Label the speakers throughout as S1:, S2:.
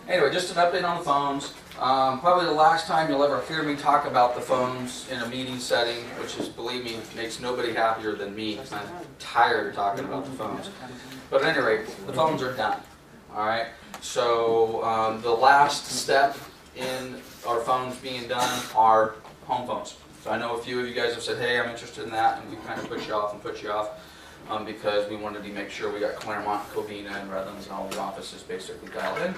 S1: anyway, just an update on the phones. Probably the last time you'll ever hear me talk about the phones in a meeting setting, which is, believe me, makes nobody happier than me. I'm tired of talking about the phones. But at any rate, the phones are done. All right. So the last step in our phones being done are home phones. So I know a few of you guys have said, "Hey, I'm interested in that," and we kind of put you off because we wanted to make sure we got Claremont, Covina, and Redlands and all the offices basically dialed in.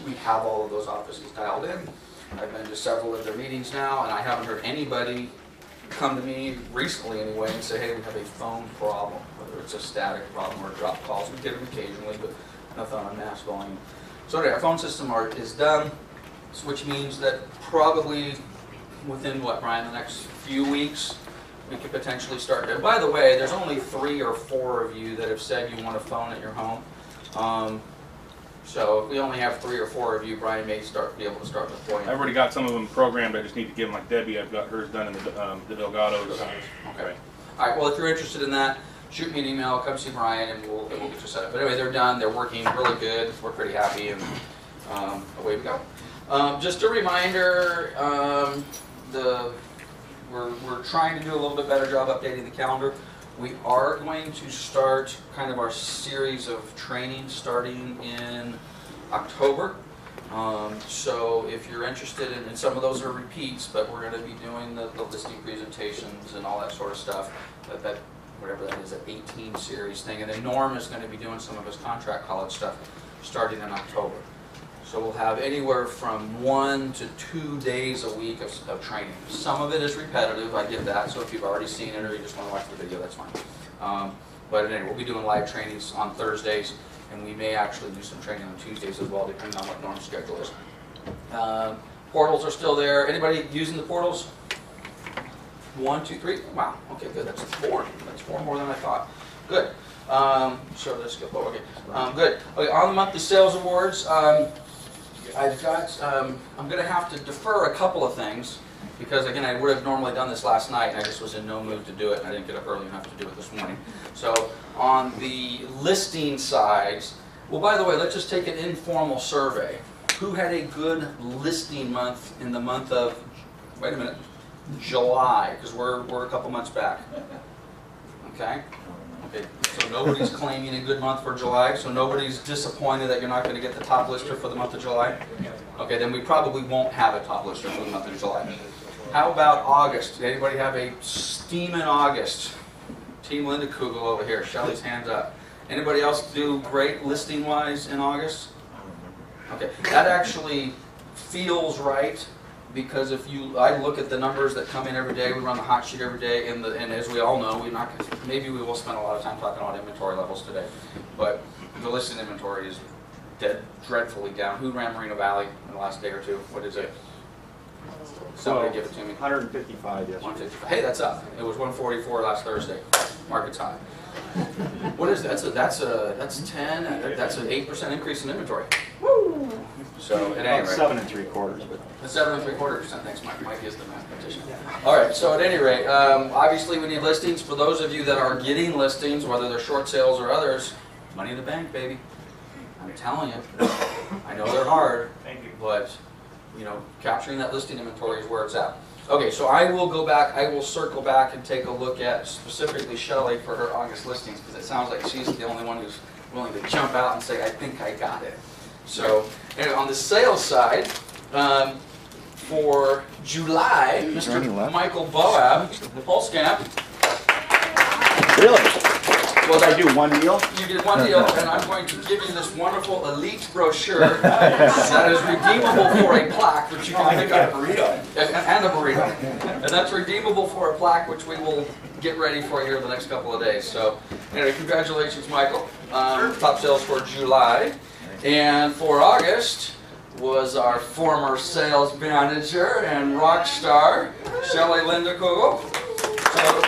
S1: We have all of those offices dialed in. I've been to several of their meetings now, and I haven't heard anybody come to me recently anyway and say, "Hey, we have a phone problem," whether it's a static problem or drop calls. We get them occasionally, but nothing on mass volume. So anyway, our phone system is done, which means that probably within, what, Brian, the next few weeks, we could potentially start to. By the way, there's only 3 or 4 of you that have said you want a phone at your home. So if we only have 3 or 4 of you, Brian may be able to start deploying.
S2: I've already got some of them programmed. I just need to give them, like Debbie. I've got hers done in the Delgados.
S1: Okay. All right. Well, if you're interested in that, shoot me an email. Come see Brian, and we'll get you set up. But anyway, they're done. They're working really good. We're pretty happy, and away we go. Just a reminder. We're trying to do a little bit better job updating the calendar. We are going to start kind of our series of training starting in October. So if you're interested in some of those are repeats, but we're going to be doing the listing presentations and all that sort of stuff. Whatever that is, an 18 series thing. And then Norm is going to be doing some of his contract college stuff starting in October. So we'll have anywhere from 1 to 2 days a week of training. Some of it is repetitive, I get that, so if you've already seen it or you just want to watch the video, that's fine. But anyway, we'll be doing live trainings on Thursdays, and we may actually do some training on Tuesdays as well, depending on what Norm's schedule is. Portals are still there. Anybody using the portals? 1, 2, 3? Wow, okay, good, that's 4. That's 4 more than I thought. Good. So let's go, okay, good. Okay, on the monthly sales awards, I've got, I'm going to have to defer a couple of things because, again, I would have normally done this last night and I just was in no mood to do it and I didn't get up early enough to do it this morning. So on the listing sides, well, by the way, let's just take an informal survey. Who had a good listing month in the month of, wait a minute, July, because we're a couple months back. Okay? Okay, so nobody's claiming a good month for July, so nobody's disappointed that you're not going to get the top lister for the month of July? Okay, then we probably won't have a top lister for the month of July. How about August? Did anybody have a steaming August? Team Linda Kugel over here, Shelly's hands up. Anybody else do great listing-wise in August? Okay, that actually feels right. Because if I look at the numbers that come in every day, we run the hot sheet every day, and as we all know, maybe we will spend a lot of time talking about inventory levels today, but the listed inventory is dreadfully down. Who ran Moreno Valley in the last day or two? What is it? Somebody give it to me.
S3: 155 yesterday.
S1: 155. Hey, that's up. It was 144 last Thursday. Market's high. What is that? That's an 8% increase in inventory. Woo! So at any rate,
S3: 7 3/4.
S1: The 7 3/4%. Thanks, Mike. Mike is the mathematician. All right. So at any rate, obviously we need listings. For those of you that are getting listings, whether they're short sales or others, money in the bank, baby. I'm telling you. I know they're hard, but you know, capturing that listing inventory is where it's at. Okay, so I will go back, I will circle back and take a look at specifically Shelly for her August listings, because it sounds like she's the only one who's willing to jump out and say, I think I got it. So, anyway, on the sales side, for July, Mr. Michael Boab, Polskamp.
S3: Really? Well, I do one deal?
S1: You did one deal, and I'm going to give you this wonderful elite brochure that is redeemable for a plaque, which you can pick up. And a burrito. And that's redeemable for a plaque, which we will get ready for here in the next couple of days. So, anyway, congratulations, Michael. Top sales for July. And for August was our former sales manager and rock star, Shelly Linda Kugel. So,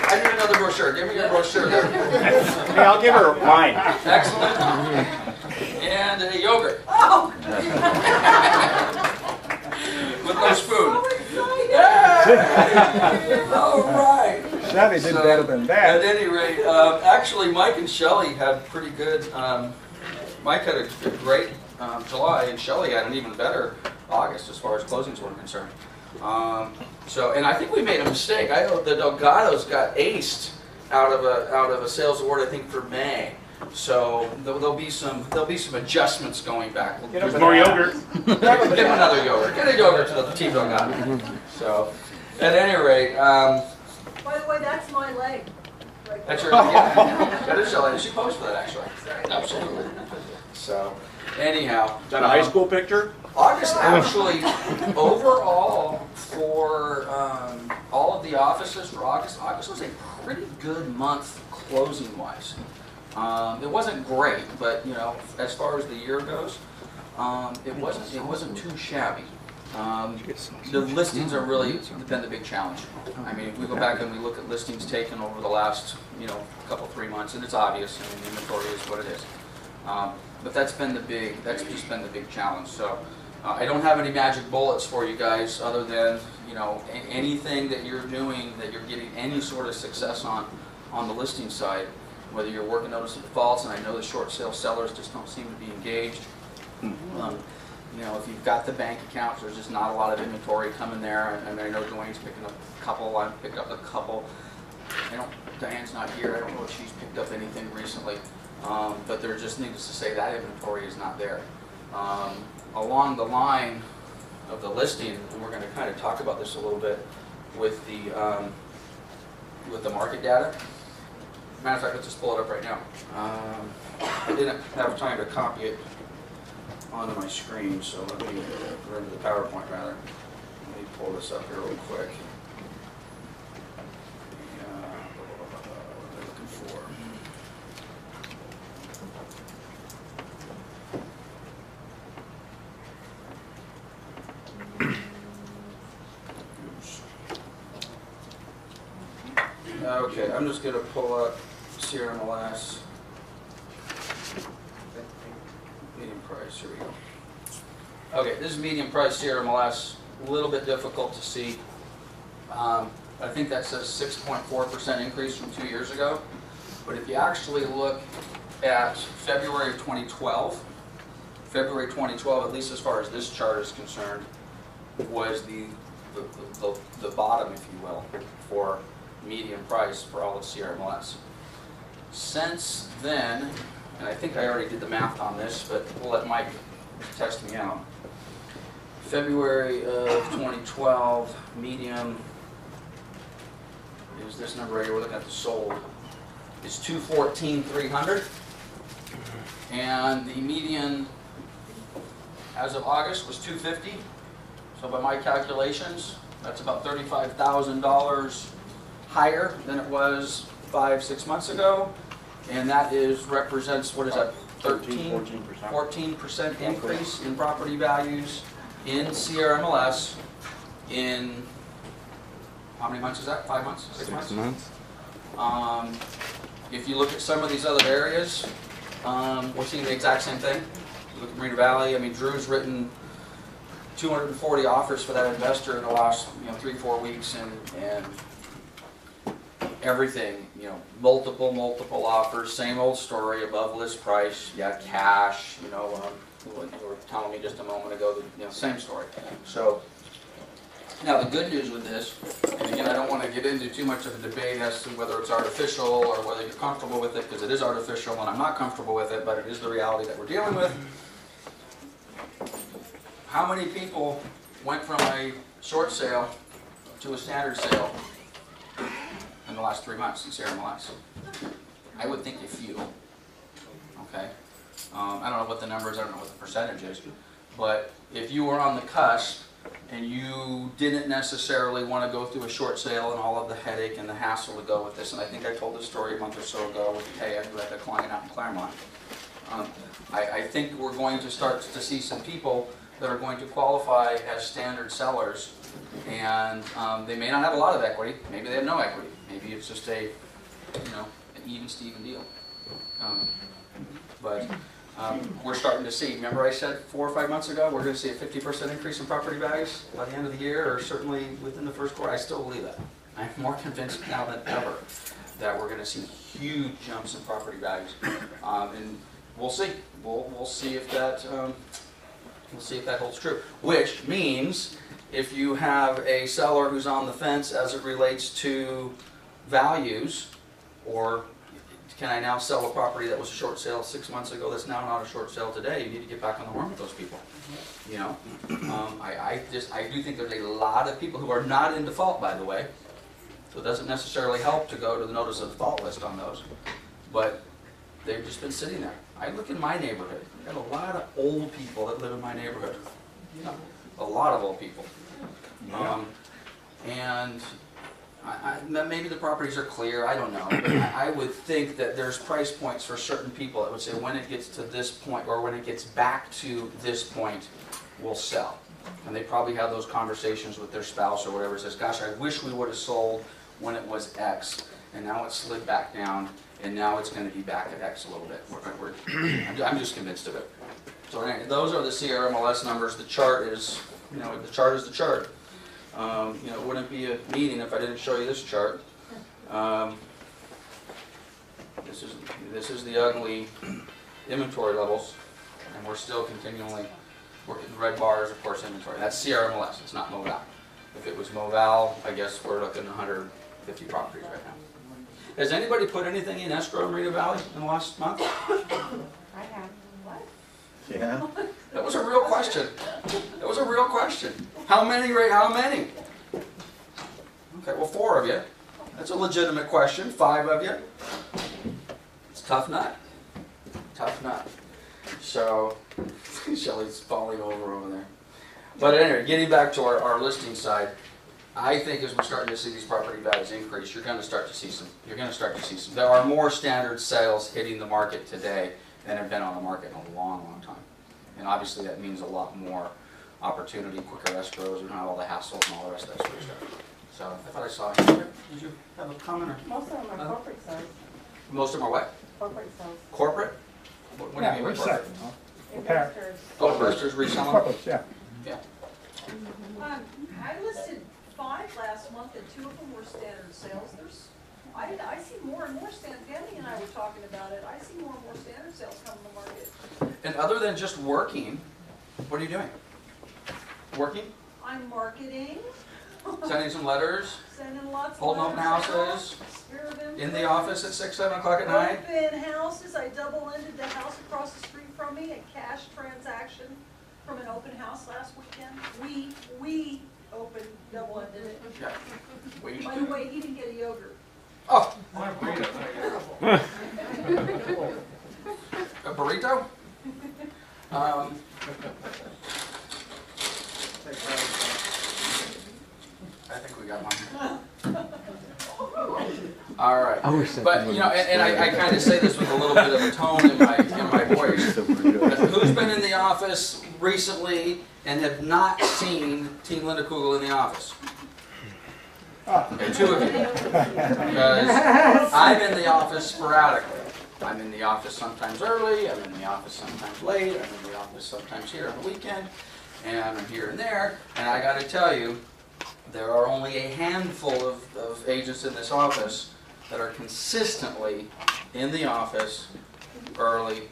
S1: I need another brochure. Give me your brochure there.
S3: Hey, I'll give her mine.
S1: Excellent. And a yogurt.
S4: Oh.
S1: With no spoon.
S4: So
S1: Yeah. All right.
S3: Shelly did better than that.
S1: At any rate, actually, Mike and Shelly had pretty good Mike had a great July, and Shelley had an even better August as far as closings were concerned. And I think we made a mistake. The Delgados got aced out of a sales award, I think, for May. So there'll be some adjustments going back.
S2: There's more yogurt.
S1: Give him another yogurt. Get a yogurt to the Team Delgado. So, at any rate.
S4: By the way, that's my leg. Right
S1: That's
S4: there.
S1: your, yeah, that is Shelley. She posed for that, actually. Absolutely. So, anyhow.
S3: Is that a high school picture?
S1: August actually, overall, for all of the offices for August was a pretty good month closing-wise. It wasn't great, but you know, as far as the year goes, it wasn't too shabby. The listings are really been the big challenge. I mean, if we go back and we look at listings taken over the last, you know, couple 3 months, and it's obvious. I mean, inventory is what it is. But that's just been the big challenge. So I don't have any magic bullets for you guys, other than, you know, anything that you're doing that you're getting any sort of success on the listing side. Whether you're working notice of defaults, and I know the short sale sellers just don't seem to be engaged. You know, if you've got the bank accounts, there's just not a lot of inventory coming there. And I know Dwayne's picking up a couple. I'm picking up a couple. Diane's not here. I don't know if she's picked up anything recently. But there just needless to say that inventory is not there. Along the line of the listing, and we're going to kind of talk about this a little bit with the market data. Matter of fact, let's just pull it up right now. I didn't have time to copy it onto my screen, so let me run to the PowerPoint rather. Let me pull this up here real quick. What am I looking for? Okay, I'm just going to pull up CRMLS. Medium price, here we go. Okay, this is medium price CRMLS, a little bit difficult to see. I think that says 6.4% increase from 2 years ago. But if you actually look at February of 2012, at least as far as this chart is concerned, was the bottom, if you will, for median price for all of CRMLS. Since then, and I think I already did the math on this, but we'll let Mike test me out. February of 2012, median is this number right here. We're looking at the sold. It's 214,300, and the median as of August was 250. So by my calculations, that's about $35,000 higher than it was 5-6 months ago, and that represents, what is that, 14% increase in property values in CRMLS in, how many months is that? 5 months? 6 months?
S5: 6 months.
S1: If you look at some of these other areas, we're seeing the exact same thing. Look at Marina Valley. I mean, Drew's written 240 offers for that investor in the last 3-4 weeks, and everything, multiple offers, same old story, above list price, cash, you were telling me just a moment ago, same story. So, now the good news with this, and again, I don't want to get into too much of a debate as to whether it's artificial or whether you're comfortable with it, because it is artificial and I'm not comfortable with it, but it is the reality that we're dealing with. How many people went from a short sale to a standard sale in the last 3 months in CRMLS? I would think a few. Okay, I don't know what the number is. I don't know what the percentage is. But if you were on the cusp and you didn't necessarily want to go through a short sale and all of the headache and the hassle to go with this, and I think I told this story a month or so ago with Taya, who had a client out in Claremont. I think we're going to start to see some people that are going to qualify as standard sellers, and they may not have a lot of equity. Maybe they have no equity. Maybe it's just an even Steven deal. But we're starting to see. Remember, I said 4 or 5 months ago we're going to see a 50% increase in property values by the end of the year, or certainly within the first quarter. I still believe that. I'm more convinced now than ever that we're going to see huge jumps in property values. And we'll see. We'll see if that holds true. Which means if you have a seller who's on the fence as it relates to values, or can I now sell a property that was a short sale 6 months ago that's now not a short sale today, you need to get back on the horn with those people. You know, I do think there's a lot of people who are not in default, by the way, so it doesn't necessarily help to go to the notice of default list on those, but they've just been sitting there. I look in my neighborhood. I've got a lot of old people that live in my neighborhood. You know, a lot of old people. And maybe the properties are clear, I don't know. But I would think that there's price points for certain people that would say when it gets to this point, or when it gets back to this point, we'll sell. And they probably have those conversations with their spouse or whatever. It says, gosh, I wish we would have sold when it was X, and now it's slid back down, and now it's going to be back at X a little bit. I'm just convinced of it. So anyway, those are the CRMLS numbers. The chart is, you know, the chart is the chart. You know, it wouldn't be a meeting if I didn't show you this chart. This is the ugly inventory levels, and we're still continually working. The red bars, of course, inventory. That's CRMLS. It's not Moval. If it was Moval, I guess we're looking at 150 properties right now. Has anybody put anything in escrow in Rita Valley in the last month?
S5: I have. What?
S3: Yeah.
S1: That was a real question. That was a real question. How many, Ray? How many? Okay, well, 4 of you. That's a legitimate question. 5 of you. It's a tough nut. Tough nut. So, Shelly's falling over there. But anyway, getting back to our listing side, I think as we're starting to see these property values increase, you're going to start to see some. There are more standard sales hitting the market today than have been on the market in a long, long time. And obviously that means a lot more opportunity, quicker escrows, you don't have all the hassles and all the rest of that sort of stuff. So I thought I saw you. Did you have a comment? Or?
S5: Most of them are corporate sales.
S1: Most of them are what?
S5: Corporate sales.
S1: Corporate? What do you mean by corporate?
S5: Investors.
S1: Oh, investors reselling?
S3: Corporates, yeah.
S1: Yeah.
S4: I listed 5 last month, and 2 of them were standard sales. I see more and more Danny and I were talking about it. I see more and more standard sales coming to the market.
S1: And other than just working, what are you doing? Working?
S4: I'm marketing.
S1: Sending some letters?
S4: Sending lots of
S1: Holding open
S4: letters
S1: houses?
S4: Spirit of
S1: In the
S4: influence.
S1: office at 6, 7 o'clock at night?
S4: Open houses. I double-ended the house across the street from me, a cash transaction from an open house last weekend. We opened, double-ended it.
S1: Yeah. We,
S4: By the way, he didn't get a yogurt.
S1: oh, a burrito? I think we got one. All right. But, you know, and I kind of say this with a little bit of a tone in my voice. Who's been in the office recently and have not seen Team Linda Kugel in the office? Okay, 2 of you. Because I'm in the office sporadically. I'm in the office sometimes early, I'm in the office sometimes late, I'm in the office sometimes here on the weekend, and I'm here and there. And I got to tell you, there are only a handful of agents in this office that are consistently in the office early,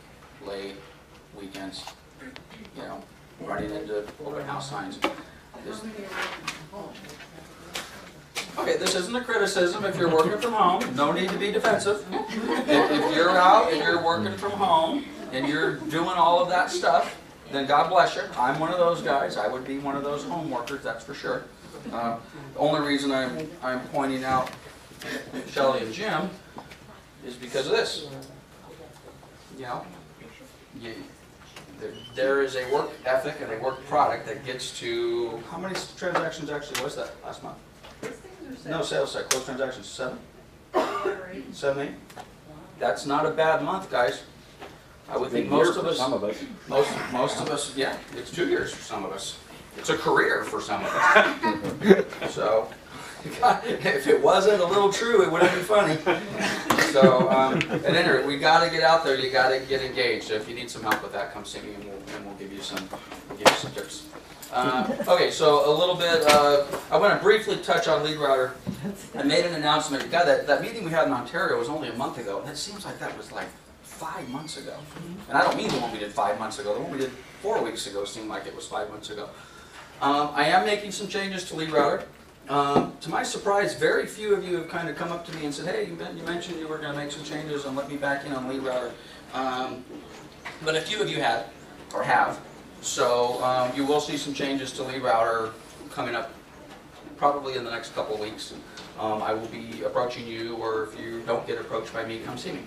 S1: late, weekends, you know, running into open house signs. Okay, this isn't a criticism. If you're working from home, no need to be defensive. If you're out and you're working from home and you're doing all of that stuff, then God bless you. I'm one of those guys. I would be one of those home workers, that's for sure. The only reason I'm pointing out Shelley and Jim is because of this. You know, there is a work ethic and a work product that gets to, how many transactions actually was that last month? No sales side, closed transactions, 7? 7, 8? That's not a bad month, guys. I would think most of us, most of us, yeah, it's 2 years for some of us. It's a career for some of us. So, if it wasn't a little true, it wouldn't be funny. So, at any rate, we got to get out there. You got to get engaged. So if you need some help with that, come see me, and we'll give you some tips. Okay, so a little bit. I want to briefly touch on Lead Router. I made an announcement. God, that meeting we had in Ontario was only a month ago, and it seems like that was like 5 months ago. And I don't mean the one we did 5 months ago. The one we did 4 weeks ago seemed like it was 5 months ago. I am making some changes to lead router. To my surprise, very few of you have kind of come up to me and said, hey, you mentioned you were going to make some changes and let me back in on lead router. But a few of you had, or have. So you will see some changes to lead router coming up probably in the next couple of weeks. I will be approaching you, or if you don't get approached by me, come see me.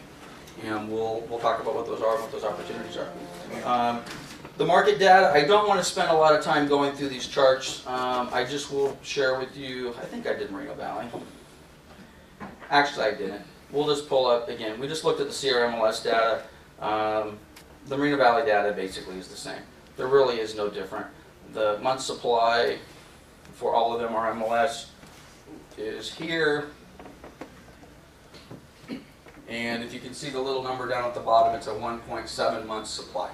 S1: And we'll talk about what those are and what those opportunities are. The market data, I don't want to spend a lot of time going through these charts. I just will share with you, I think I did Moreno Valley. Actually, I didn't. We'll just pull up, again, we just looked at the CRMLS data. The Moreno Valley data basically is the same. There really is no different. The month supply for all of them are MLS is here. And if you can see the little number down at the bottom, it's a 1.7 month supply.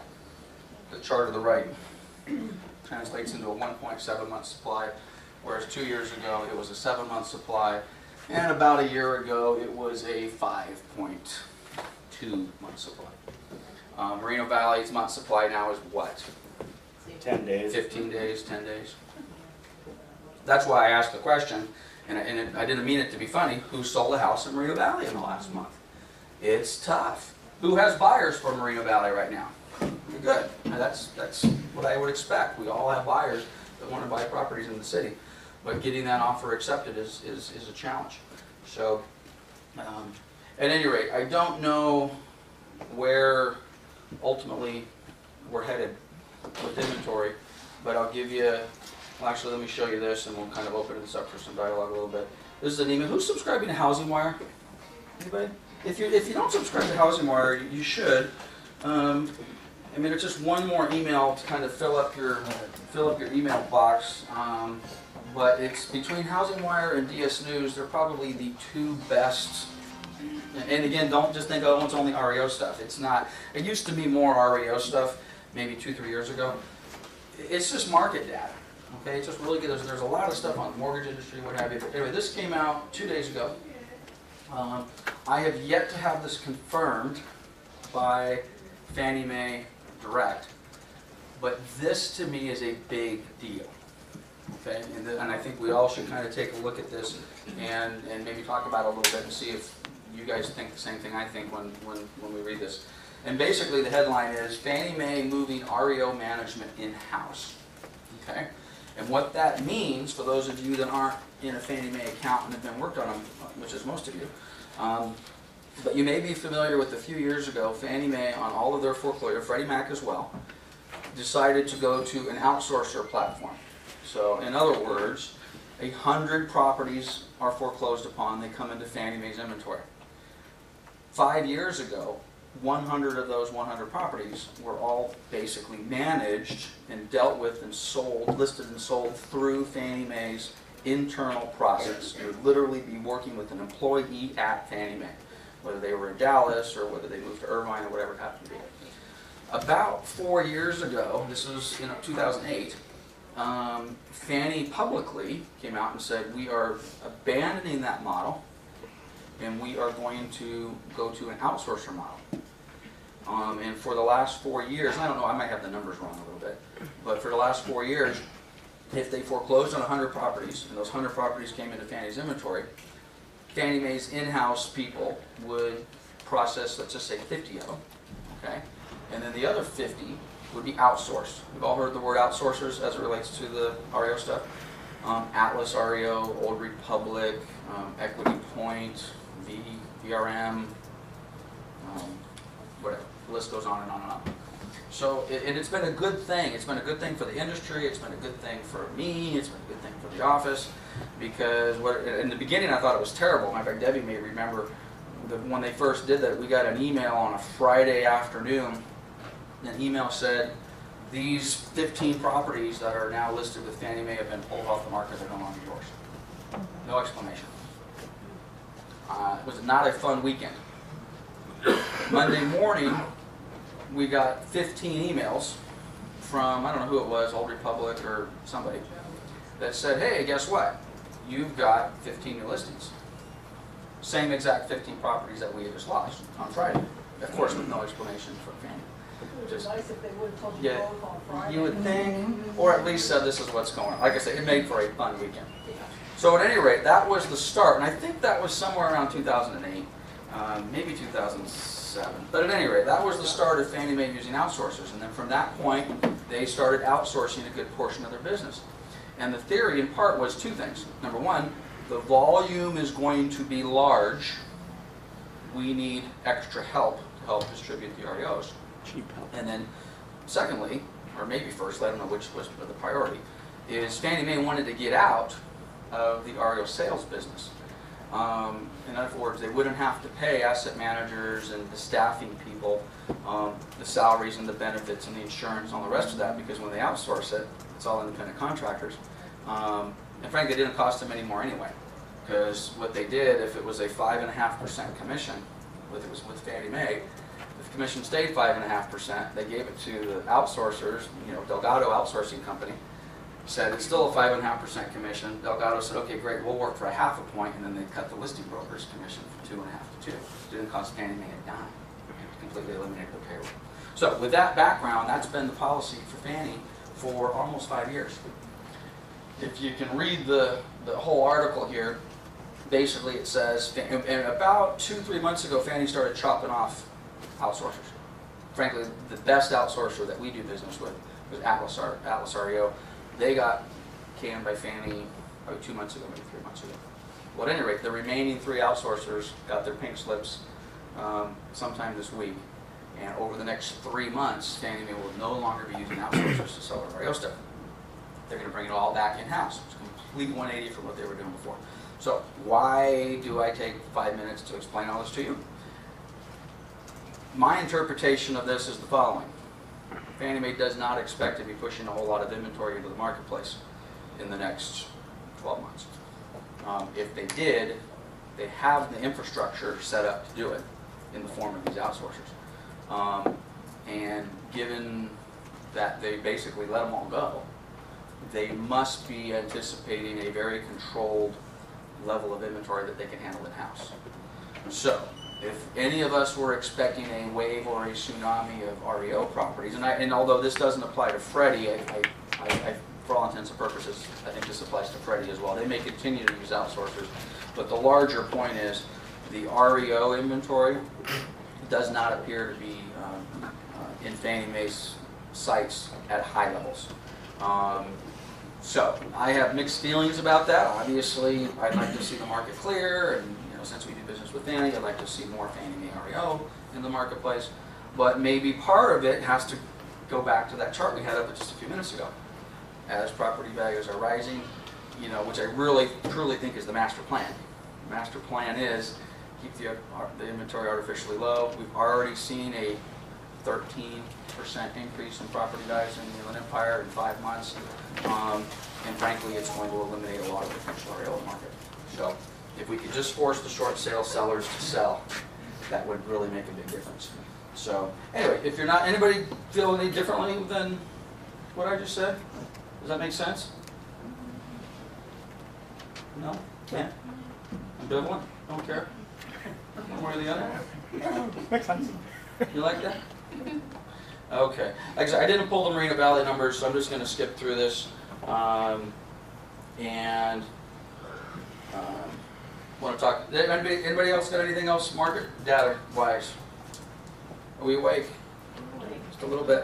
S1: The chart to the right translates into a 1.7 month supply, whereas 2 years ago it was a 7 month supply, and about a year ago it was a 5.2 month supply. Moreno Valley's month supply now is what?
S3: 10 days.
S1: 15 days, 10 days. That's why I asked the question, and I didn't mean it to be funny, who sold a house in Moreno Valley in the last month? It's tough. Who has buyers for Moreno Valley right now? Good. Now that's what I would expect. We all have buyers that want to buy properties in the city, but getting that offer accepted is a challenge. So, at any rate, I don't know where ultimately we're headed with inventory, but I'll give you. Well, actually, let me show you this, and we'll kind of open this up for some dialogue a little bit. This is an email. Who's subscribing to Housing Wire? Anybody? If you don't subscribe to Housing Wire, you should. I mean, it's just one more email to kind of fill up your email box. But it's between Housing Wire and DS News, they're probably the two best. And again, don't just think, oh, it's only REO stuff. It's not. It used to be more REO stuff, maybe 2-3 years ago. It's just market data. Okay, it's just really good. There's a lot of stuff on the mortgage industry, what have you. But anyway, this came out 2 days ago. I have yet to have this confirmed by Fannie Mae direct, but this to me is a big deal. Okay, and I think we all should kind of take a look at this and maybe talk about it a little bit and see if you guys think the same thing I think when we read this. And basically the headline is Fannie Mae moving REO management in-house. Okay, and what that means for those of you that aren't in a Fannie Mae account and have been worked on them, which is most of you, but you may be familiar with a few years ago, Fannie Mae on all of their foreclosure, Freddie Mac as well, decided to go to an outsourcer platform. So in other words, 100 properties are foreclosed upon, they come into Fannie Mae's inventory. 5 years ago, 100 of those 100 properties were all basically managed and dealt with and sold, listed and sold through Fannie Mae's internal process. You would literally be working with an employee at Fannie Mae, whether they were in Dallas or whether they moved to Irvine or whatever it happened to be. About 4 years ago, this was in 2008, Fannie publicly came out and said, we are abandoning that model and we are going to go to an outsourcer model. And for the last 4 years, I don't know, I might have the numbers wrong a little bit, but for the last 4 years, if they foreclosed on 100 properties and those 100 properties came into Fannie's inventory, Fannie Mae's in-house people would process, let's just say 50 of them, okay? And then the other 50 would be outsourced. We've all heard the word outsourcers as it relates to the REO stuff. Atlas REO, Old Republic, Equity Point, VRM, whatever. The list goes on and on and on. So it's been a good thing. It's been a good thing for the industry. It's been a good thing for me. It's been a good thing for the office. Because in the beginning I thought it was terrible. Matter of fact, Debbie may remember when they first did that, we got an email on a Friday afternoon. An email said, these 15 properties that are now listed with Fannie Mae have been pulled off the market. They're no longer yours. No explanation. It was not a fun weekend. Monday morning, we got 15 emails from, I don't know who it was, Old Republic or somebody, that said, hey, guess what? You've got 15 new listings. Same exact 15 properties that we had just lost on Friday. Of course, with no explanation from Fannie.
S4: It would be
S1: Just,
S4: nice if they would have told you
S1: yeah,
S4: both on Friday.
S1: you would think, or at least said this is what's going on. Like I said, it made for a fun weekend. So at any rate, that was the start, and I think that was somewhere around 2008, maybe 2007. But at any rate, that was the start of Fannie Mae using outsourcers, and then from that point, they started outsourcing a good portion of their business. And the theory, in part, was two things. Number one, the volume is going to be large. We need extra help to help distribute the REOs.
S3: Cheap help.
S1: And then, secondly, or maybe firstly, I don't know which was the priority, is Fannie Mae wanted to get out of the REO sales business. In other words, they wouldn't have to pay asset managers and the staffing people the salaries and the benefits and the insurance and all the rest of that, because when they outsource it, it's all independent contractors. And frankly, it didn't cost them any more anyway, because what they did, if it was a 5.5% commission, if it was with Fannie Mae, if the commission stayed 5.5%, they gave it to the outsourcers, Delgado Outsourcing Company, said it's still a 5.5% commission. Delgado said, okay, great, we'll work for a 0.5 point, and then they cut the listing broker's commission from 2.5 to 2. It didn't cost Fannie Mae a dime. It completely eliminated the payroll. So with that background, that's been the policy for Fannie for almost 5 years. If you can read the whole article here, basically it says, and about 2-3 months ago, Fannie started chopping off outsourcers. Frankly, the best outsourcer that we do business with was Atlas REO. They got canned by Fannie probably 2 months ago, maybe 3 months ago. Well, at any rate, the remaining 3 outsourcers got their pink slips sometime this week. And over the next 3 months, Fannie Mae will no longer be using outsourcers to sell their REO stuff. They're going to bring it all back in-house. It's a complete 180 from what they were doing before. So why do I take 5 minutes to explain all this to you? My interpretation of this is the following. Fannie Mae does not expect to be pushing a whole lot of inventory into the marketplace in the next 12 months. If they did, they have the infrastructure set up to do it in the form of these outsourcers. And given that they basically let them all go, they must be anticipating a very controlled level of inventory that they can handle in-house. So, if any of us were expecting a wave or a tsunami of REO properties, and although this doesn't apply to Freddie, for all intents and purposes, I think this applies to Freddie as well. They may continue to use outsourcers, but the larger point is the REO inventory does not appear to be in Fannie Mae's sites at high levels. So I have mixed feelings about that. Obviously, I'd like to see the market clear, and since we do business with Fannie, I'd like to see more Fannie Mae REO in the marketplace. But maybe part of it has to go back to that chart we had up just a few minutes ago. As property values are rising, which I really, truly think is the master plan. The master plan is keep the inventory artificially low. We've already seen a 13% increase in property values in the Inland Empire in 5 months. And frankly, it's going to eliminate a lot of the potential REO market. So if we could just force the short sale sellers to sell, that would really make a big difference. So anyway, if you're not, anybody feel any differently than what I just said? Does that make sense? No? Can't? I'm doing one? Don't care? One way or the other?
S2: Makes sense.
S1: You like that? Okay. Like I said, I didn't pull the Marina Valley numbers, so I'm just going to skip through this. Want to talk? Anybody else got anything else, market data wise? Are we awake? Just a little bit.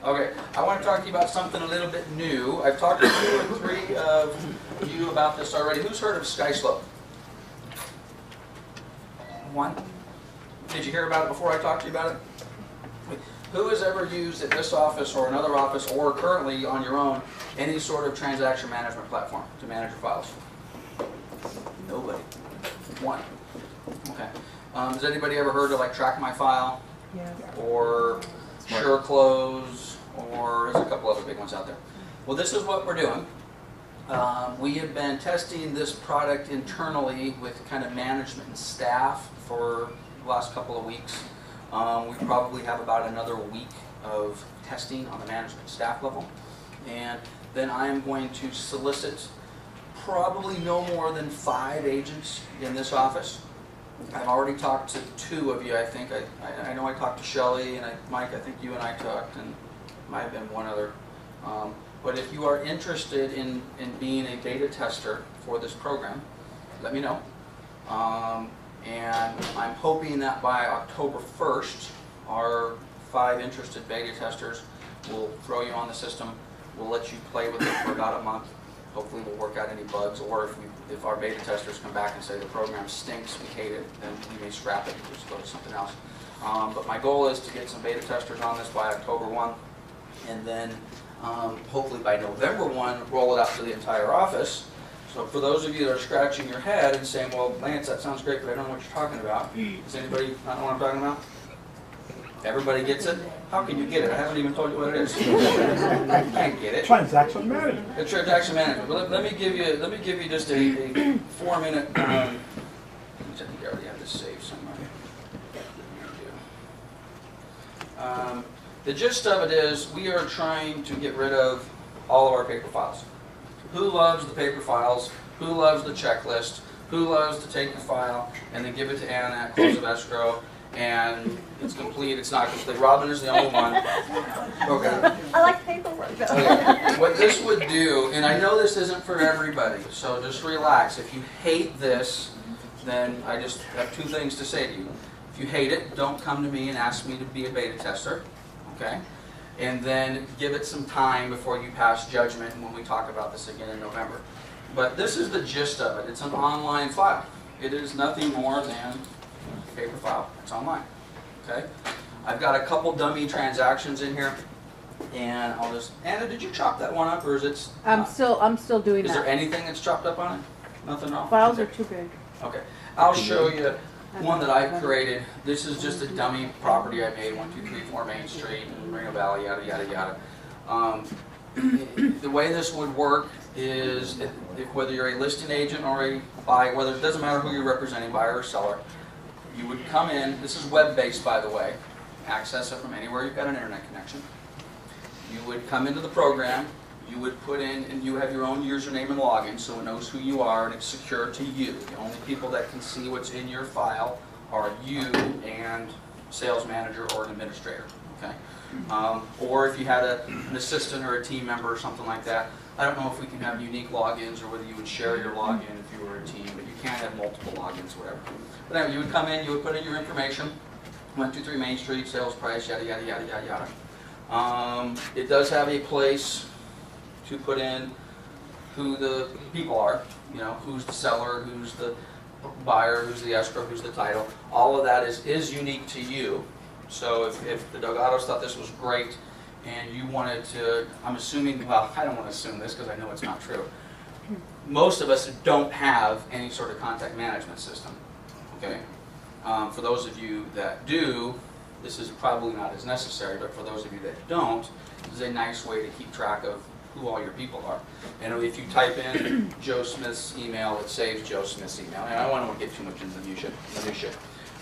S1: Okay. I want to talk to you about something a little bit new. I've talked to 2 or 3 of you about this already. Who's heard of SkySlope? One? Did you hear about it before I talked to you about it? Who has ever used at this office or another office or currently on your own any sort of transaction management platform to manage your files? Nobody. One. Okay. Has anybody ever heard of like Track My File?
S5: Yeah.
S1: Or Sure Close? Or there's a couple other big ones out there. Well, this is what we're doing. We have been testing this product internally with kind of management and staff for the last couple of weeks. We probably have about another week of testing on the management staff level. And then I am going to solicit probably no more than 5 agents in this office I've already talked to 2 of you, I think. I know I talked to Shelley, and Mike, I think you and I talked, and might have been one other. But if you are interested in being a beta tester for this program, let me know. And I'm hoping that by October 1st, our 5 interested beta testers will throw you on the system. We'll let you play with it for about a month. Hopefully we'll work out any bugs, or if our beta testers come back and say the program stinks, we hate it, then we may scrap it and just go to something else. But my goal is to get some beta testers on this by October 1, and then hopefully by November 1, roll it out to the entire office. So for those of you that are scratching your head and saying, well, Lance, that sounds great, but I don't know what you're talking about. Does anybody not know what I'm talking about? Everybody gets it? How can you get it? I haven't even told you what it is. You can't get it.
S6: Transaction management.
S1: It's transaction management. Well, let me give you just a 4-minute. I think I already have this saved somewhere. The gist of it is we are trying to get rid of all of our paper files. Who loves the paper files? Who loves the checklist? Who loves to take the file and then give it to Anna at close of escrow? And it's complete, it's not complete. Robin is the only one. Okay.
S5: I like paperwork.
S1: Okay. What this would do, and I know this isn't for everybody, so just relax. If you hate this, then I just have 2 things to say to you. If you hate it, don't come to me and ask me to be a beta tester, okay? And then give it some time before you pass judgment when we talk about this again in November. But this is the gist of it. It's an online file. It is nothing more than paper file. It's online. Okay. I've got a couple dummy transactions in here, and I'll just. Anna, did you chop that one up, or is it?
S5: I'm still doing
S1: Is
S5: that.
S1: there anything that's chopped up on it? Nothing wrong.
S5: Files are too big.
S1: Okay. I'll show you one that I've created. This is just a dummy property I made. 1234 Main Street, Moreno Valley, yada yada yada. The way this would work is if whether you're a listing agent or a buyer, whether it doesn't matter who you're representing, buyer or seller. You would come in, this is web-based by the way, access it from anywhere you've got an internet connection. You would come into the program, you would put in, and you have your own username and login so it knows who you are and it's secure to you. The only people that can see what's in your file are you and sales manager or an administrator, okay? Or if you had an assistant or a team member or something like that, I don't know if we can have unique logins or whether you would share your login if you were a team, but you can't have multiple logins, whatever. But anyway, you would come in, you would put in your information, 123 Main Street, sales price, yada, yada, yada, yada, yada. It does have a place to put in who the people are, you know, who's the seller, who's the buyer, who's the escrow, who's the title. All of that is unique to you. So if the Delgados thought this was great and you wanted to, I'm assuming, well, I don't want to assume this because I know it's not true. Most of us don't have any sort of contact management system. Okay, for those of you that do, this is probably not as necessary, but for those of you that don't, this is a nice way to keep track of who all your people are. And if you type in Joe Smith's email, it saves Joe Smith's email. And I don't want to get too much into the minutia.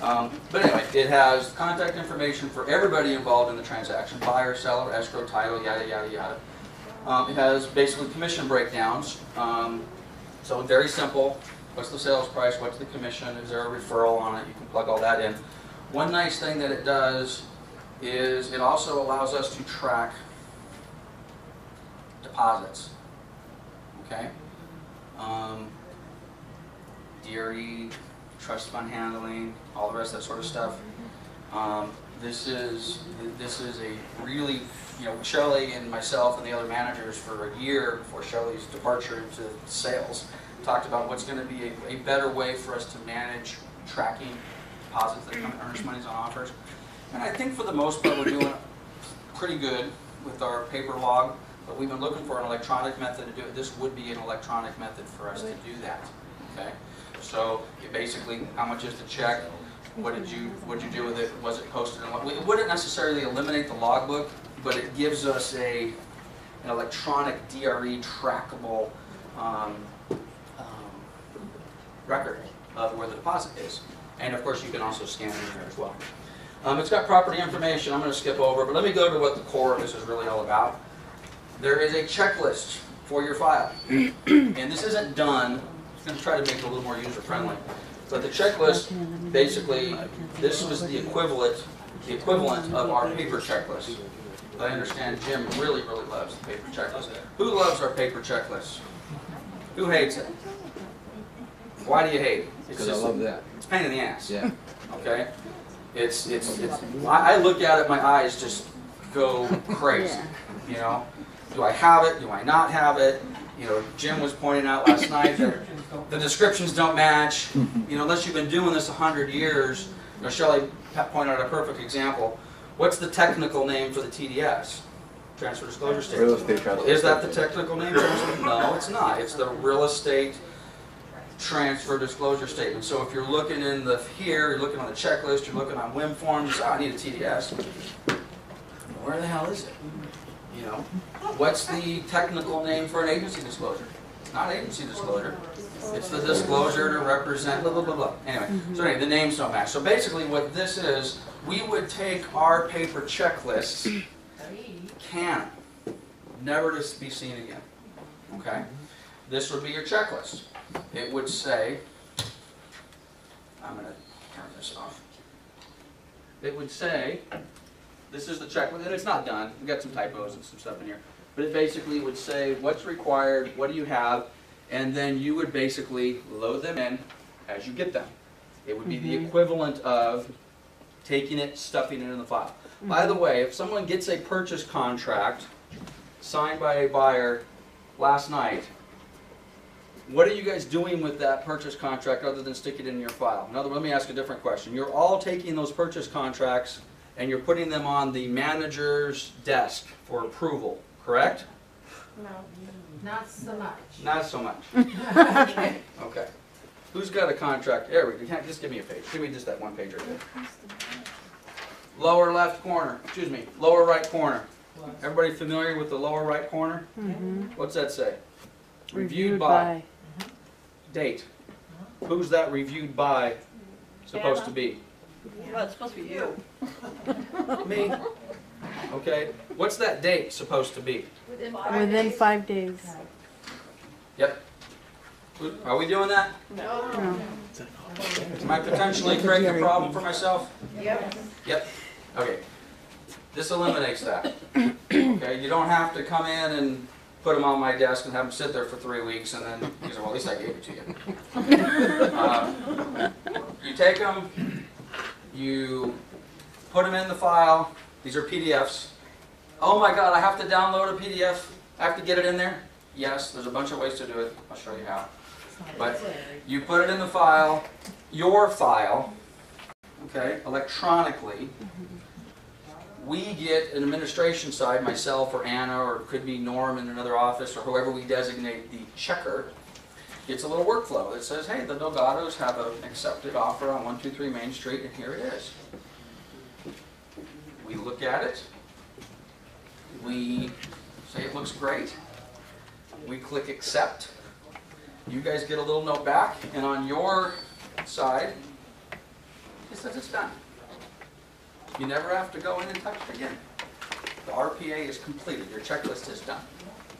S1: But anyway, it has contact information for everybody involved in the transaction, buyer, seller, escrow, title, yada, yada, yada. It has basically commission breakdowns. So very simple. What's the sales price? What's the commission? Is there a referral on it? You can plug all that in. One nice thing that it does is it also allows us to track deposits. Okay? DRE, trust fund handling, all the rest of that sort of stuff. This is a really, you know, Shelley and myself and the other managers for a year before Shelley's departure into sales talked about what's going to be a better way for us to manage tracking deposits that come in earnest monies on offers. And I think for the most part we're doing pretty good with our paper log, but we've been looking for an electronic method to do it. This would be an electronic method for us to do that. Okay? So you basically, how much is the check? What did you do with it? Was it posted? It wouldn't necessarily eliminate the logbook, but it gives us an electronic DRE trackable record of where the deposit is. And of course you can also scan it in there as well. It's got property information I'm going to skip over, but let me go to what the core of this is really all about. There is a checklist for your file. And this isn't done. I'm going to try to make it a little more user friendly. But the checklist, basically, this was the equivalent of our paper checklist. I understand Jim really, really loves the paper checklist. Who loves our paper checklist? Who hates it? Why do you hate it?
S6: Because I love that.
S1: It's a pain in the ass.
S6: Yeah.
S1: Okay? I look at it, my eyes just go crazy. You know? Do I have it? Do I not have it? You know, Jim was pointing out last night that the descriptions don't match. You know, unless you've been doing this 100 years. You know, Shelley pointed out a perfect example. What's the technical name for the TDS? Transfer Disclosure Statement.
S6: Real estate transfer.
S1: Is that the technical name? No, it's not. It's the Real Estate Transfer Disclosure Statement. So if you're looking in here, you're looking on the checklist, you're looking on WIM forms, I need a TDS. Where the hell is it? You know, what's the technical name for an agency disclosure? It's not agency disclosure. It's the disclosure to represent blah, blah, blah, blah. Anyway, so anyway, the names don't match. So basically what this is, we would take our paper checklists, can never to be seen again. Okay? This would be your checklist. It would say, I'm going to turn this off. It would say, this is the checklist, and it's not done. We've got some typos and some stuff in here. But it basically would say what's required, what do you have, and then you would basically load them in as you get them. It would be the equivalent of taking it, stuffing it in the file. By the way, if someone gets a purchase contract signed by a buyer last night, what are you guys doing with that purchase contract other than stick it in your file? In other words, let me ask a different question. You're all taking those purchase contracts and you're putting them on the manager's desk for approval, correct?
S7: No, not so much.
S1: Not so much. Okay. Who's got a contract? There we go. Just give me a page. Give me just that one page right there. Lower left corner. Excuse me. Lower right corner. Everybody familiar with the lower right corner? What's that say? Reviewed by. Date. Who's that reviewed by supposed to be?
S4: Well, it's supposed to be you.
S1: Me. Okay. What's that date supposed to be?
S5: Within 5 days.
S1: Yep. Are we doing that?
S4: No.
S5: No.
S1: Am I potentially creating a problem for myself?
S4: Yep.
S1: Yep. Okay. This eliminates that. Okay. You don't have to come in and put them on my desk and have them sit there for 3 weeks and then you say, well, at least I gave it to you. You take them, you put them in the file. These are PDFs. Oh my God, I have to download a PDF. I have to get it in there? Yes, there's a bunch of ways to do it. I'll show you how. But you put it in the file, your file, okay, electronically. We get an administration side, myself or Anna, or it could be Norm in another office, or whoever we designate the checker, gets a little workflow that says, hey, the Delgados have an accepted offer on 123 Main Street, and here it is. We look at it. We say it looks great. We click accept. You guys get a little note back, and on your side, it says it's done. You never have to go in and touch it again. The RPA is completed. Your checklist is done.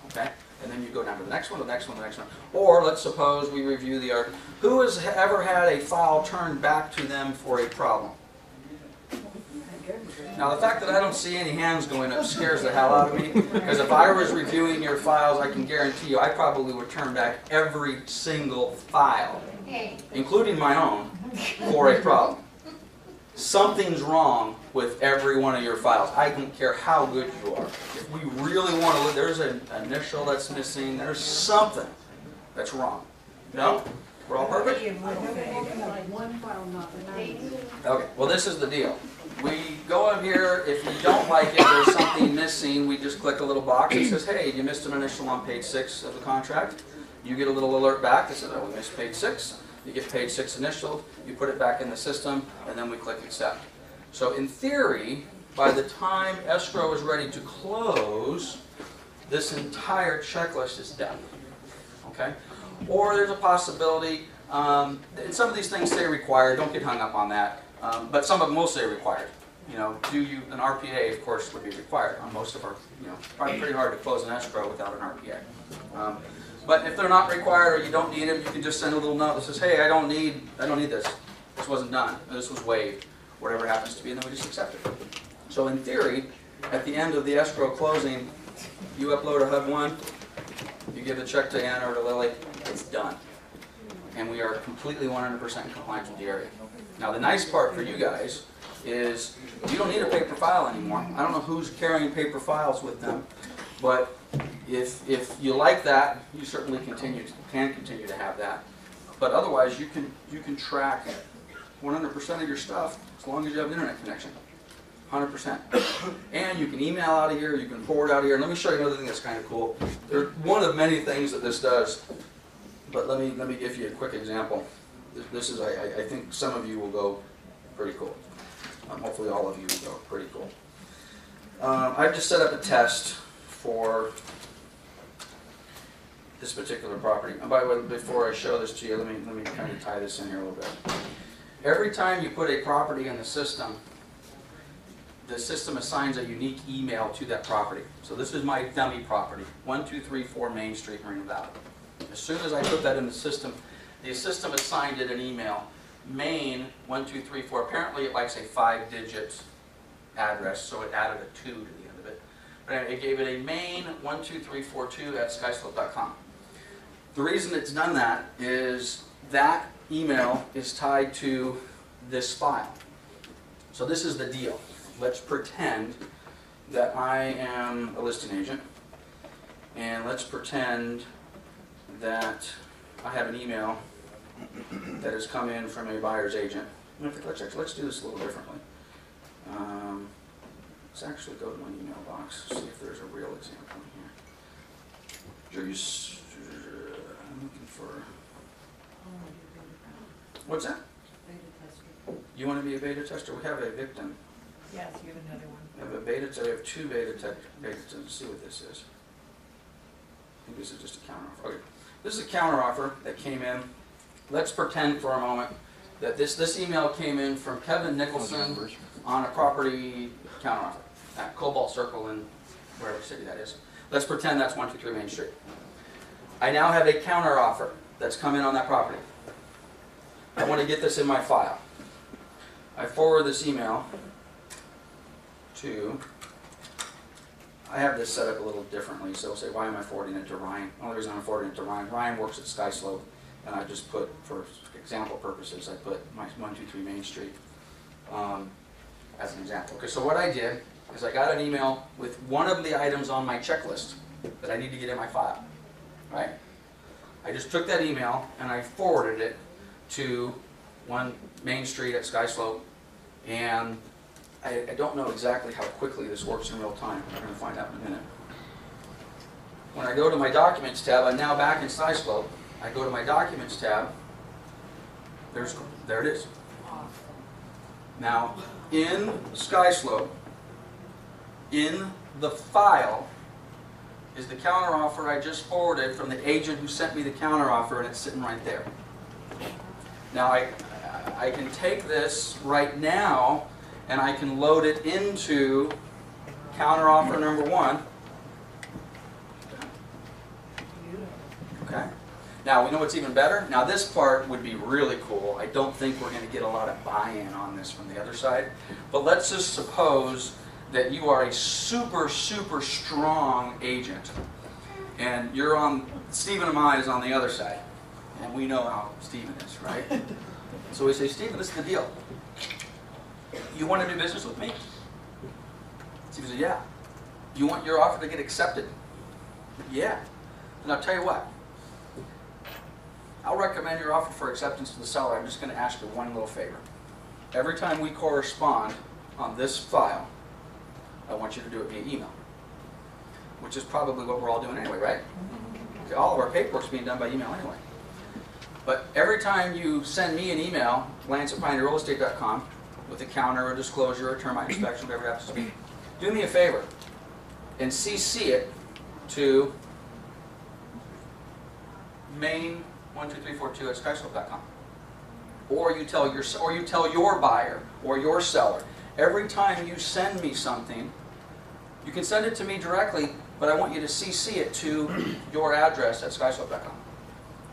S1: Okay? And then you go down to the next one, the next one, the next one. Or let's suppose we review the art. Who has ever had a file turned back to them for a problem? Now, the fact that I don't see any hands going up scares the hell out of me, because if I was reviewing your files, I can guarantee you I probably would turn back every single file, including my own, for a problem. Something's wrong with every one of your files. I don't care how good you are. If we really want to look, there's an initial that's missing, there's something that's wrong. No? We're all perfect? Okay, well this is the deal. We go up here, if you don't like it, there's something missing, we just click a little box that says, hey, you missed an initial on page 6 of the contract. You get a little alert back that says, oh, we missed page 6. You get page 6 initial, you put it back in the system, and then we click accept. So in theory, by the time escrow is ready to close, this entire checklist is done. Okay? Or there's a possibility, some of these things say required, don't get hung up on that. But some of them will say required. You know, an RPA, of course, would be required on most of our, probably pretty hard to close an escrow without an RPA. But if they're not required or you don't need them, you can just send a little note that says, hey, I don't need this. This wasn't done. This was waived. Whatever it happens to be, and then we just accept it. So in theory, at the end of the escrow closing, you upload a HUD-1, you give the check to Anna or to Lily, it's done. And we are completely 100% in compliance with the area. Now the nice part for you guys is you don't need a paper file anymore. I don't know who's carrying paper files with them, but if you like that, you certainly can continue to have that. But otherwise, you can track 100% of your stuff as long as you have an internet connection. 100%. And you can email out of here, you can forward out of here. And let me show you another thing that's kind of cool. They're one of many things that this does, but let me give you a quick example. This is, I think some of you will go pretty cool. Hopefully all of you will go pretty cool. I've just set up a test for this particular property. And by the way, before I show this to you, let me kind of tie this in here a little bit. Every time you put a property in the system assigns a unique email to that property. So this is my dummy property, 1234 Main Street, Marina Valley. As soon as I put that in the system assigned it an email, Main 1234. Apparently it likes a 5-digit address, so it added a 2 to the end of it. But anyway, it gave it a Main 12342 at skyslope.com. The reason it's done that is that email is tied to this file. So this is the deal. Let's pretend that I am a listing agent, and let's pretend that I have an email that has come in from a buyer's agent. Let's do this a little differently. Let's actually go to my email box, see if there's a real example in here. I'm looking for... What's that? You want to be a beta tester? We have a victim.
S7: Yes, you have another one.
S1: We have a beta tester. We have 2 beta testers. Let's see what this is. I think this is just a counteroffer. Okay. This is a counteroffer that came in. Let's pretend for a moment that this email came in from Kevin Nicholson on a property counteroffer at Cobalt Circle in wherever city that is. Let's pretend that's 123 Main Street. I now have a counteroffer that's come in on that property. I want to get this in my file. I forward this email to, I have this set up a little differently, so say, why am I forwarding it to Ryan? The only reason I'm forwarding it to Ryan, Ryan works at Skyslope, and I just put, for example purposes, I put my 123 Main Street as an example. Okay, so what I did is I got an email with one of the items on my checklist that I need to get in my file, right? I just took that email and I forwarded it to 1 Main Street at Skyslope, and I don't know exactly how quickly this works in real time. We're going to find out in a minute. When I go to my Documents tab, I'm now back in Skyslope. I go to my Documents tab. There it is. Now, in Skyslope, in the file, is the counteroffer I just forwarded from the agent who sent me the counteroffer, and it's sitting right there. Now, I can take this right now and I can load it into counteroffer number 1. Okay. Now, we know what's even better? Now, this part would be really cool. I don't think we're going to get a lot of buy-in on this from the other side. But let's just suppose that you are a super, super strong agent. And you're on, Stephen and I is on the other side. And we know how Stephen is, right? So we say, Stephen, this is the deal. You want to do business with me? Stephen said, yeah. You want your offer to get accepted? Yeah. And I'll tell you what. I'll recommend your offer for acceptance to the seller. I'm just going to ask you one little favor. Every time we correspond on this file, I want you to do it via email. Which is probably what we're all doing anyway, right? Okay, all of our paperwork's being done by email anyway. But every time you send me an email, lance@pioneerrealestate.com, with a counter, a disclosure, a termite inspection, whatever it happens to be, do me a favor and CC it to Main 12342 at skyslope.com. Or you tell your buyer or your seller, every time you send me something, you can send it to me directly, but I want you to CC it to your address at skyslope.com.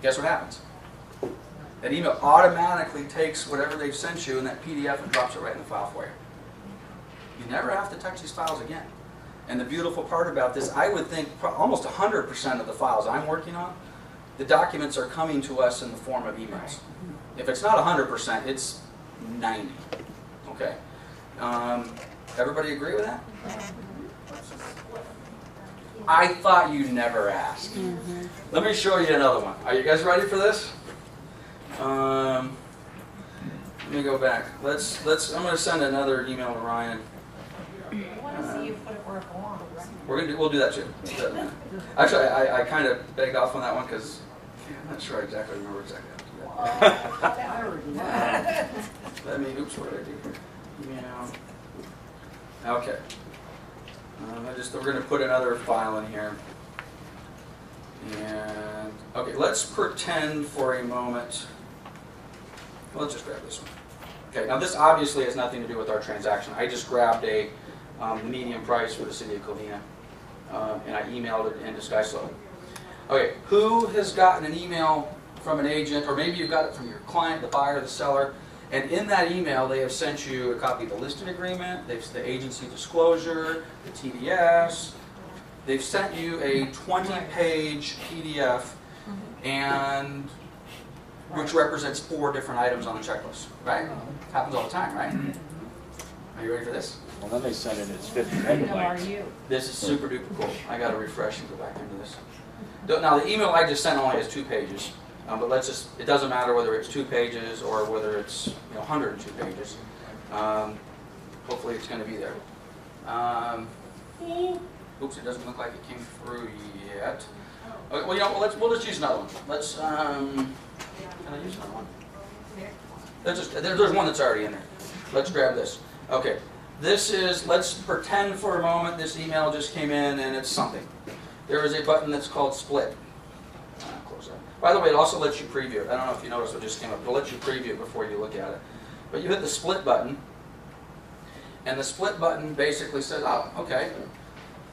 S1: Guess what happens? That email automatically takes whatever they've sent you in that PDF and drops it right in the file for you. You never have to touch these files again. And the beautiful part about this, I would think almost 100% of the files I'm working on, the documents are coming to us in the form of emails. If it's not 100%, it's 90. Okay. Everybody agree with that? I thought you'd never ask. Let me show you another one. Are you guys ready for this? Let me go back. I'm going to send another email to Ryan.
S7: I want to see you put it where it belongs.
S1: We'll do that too. Actually, I kind of begged off on that one because I'm not sure I remember exactly how to do that. Let me, oops, what did I do here? Yeah. Okay. We're going to put another file in here. And, okay, let's pretend for a moment. Let's just grab this one. Okay, now this obviously has nothing to do with our transaction. I just grabbed a median price for the city of Covina, and I emailed it into SkySlope. Okay, who has gotten an email from an agent, or maybe you've got it from your client, the buyer, the seller, and in that email they have sent you a copy of the listing agreement, the agency disclosure, the TDS, they've sent you a 20-page PDF, and which represents 4 different items on the checklist, right? Happens all the time, right? Are you ready for this?
S3: Well, then they send it as 50
S7: How are
S3: megabytes.
S7: you?
S1: This is super duper cool. I got to refresh and go back into this. Now the email I just sent only has 2 pages, but it doesn't matter whether it's 2 pages or whether it's 102 pages. Hopefully it's going to be there. Oops, it doesn't look like it came through yet. Okay, well, we'll just use another one. Let's, can I use another one? There's one that's already in there. Let's grab this. Okay, let's pretend for a moment this email just came in and it's something. There is a button that's called split. Close that. By the way, it also lets you preview it. I don't know if you noticed what just came up. It'll let you preview it before you look at it. But you hit the split button, and the split button basically says, oh, okay,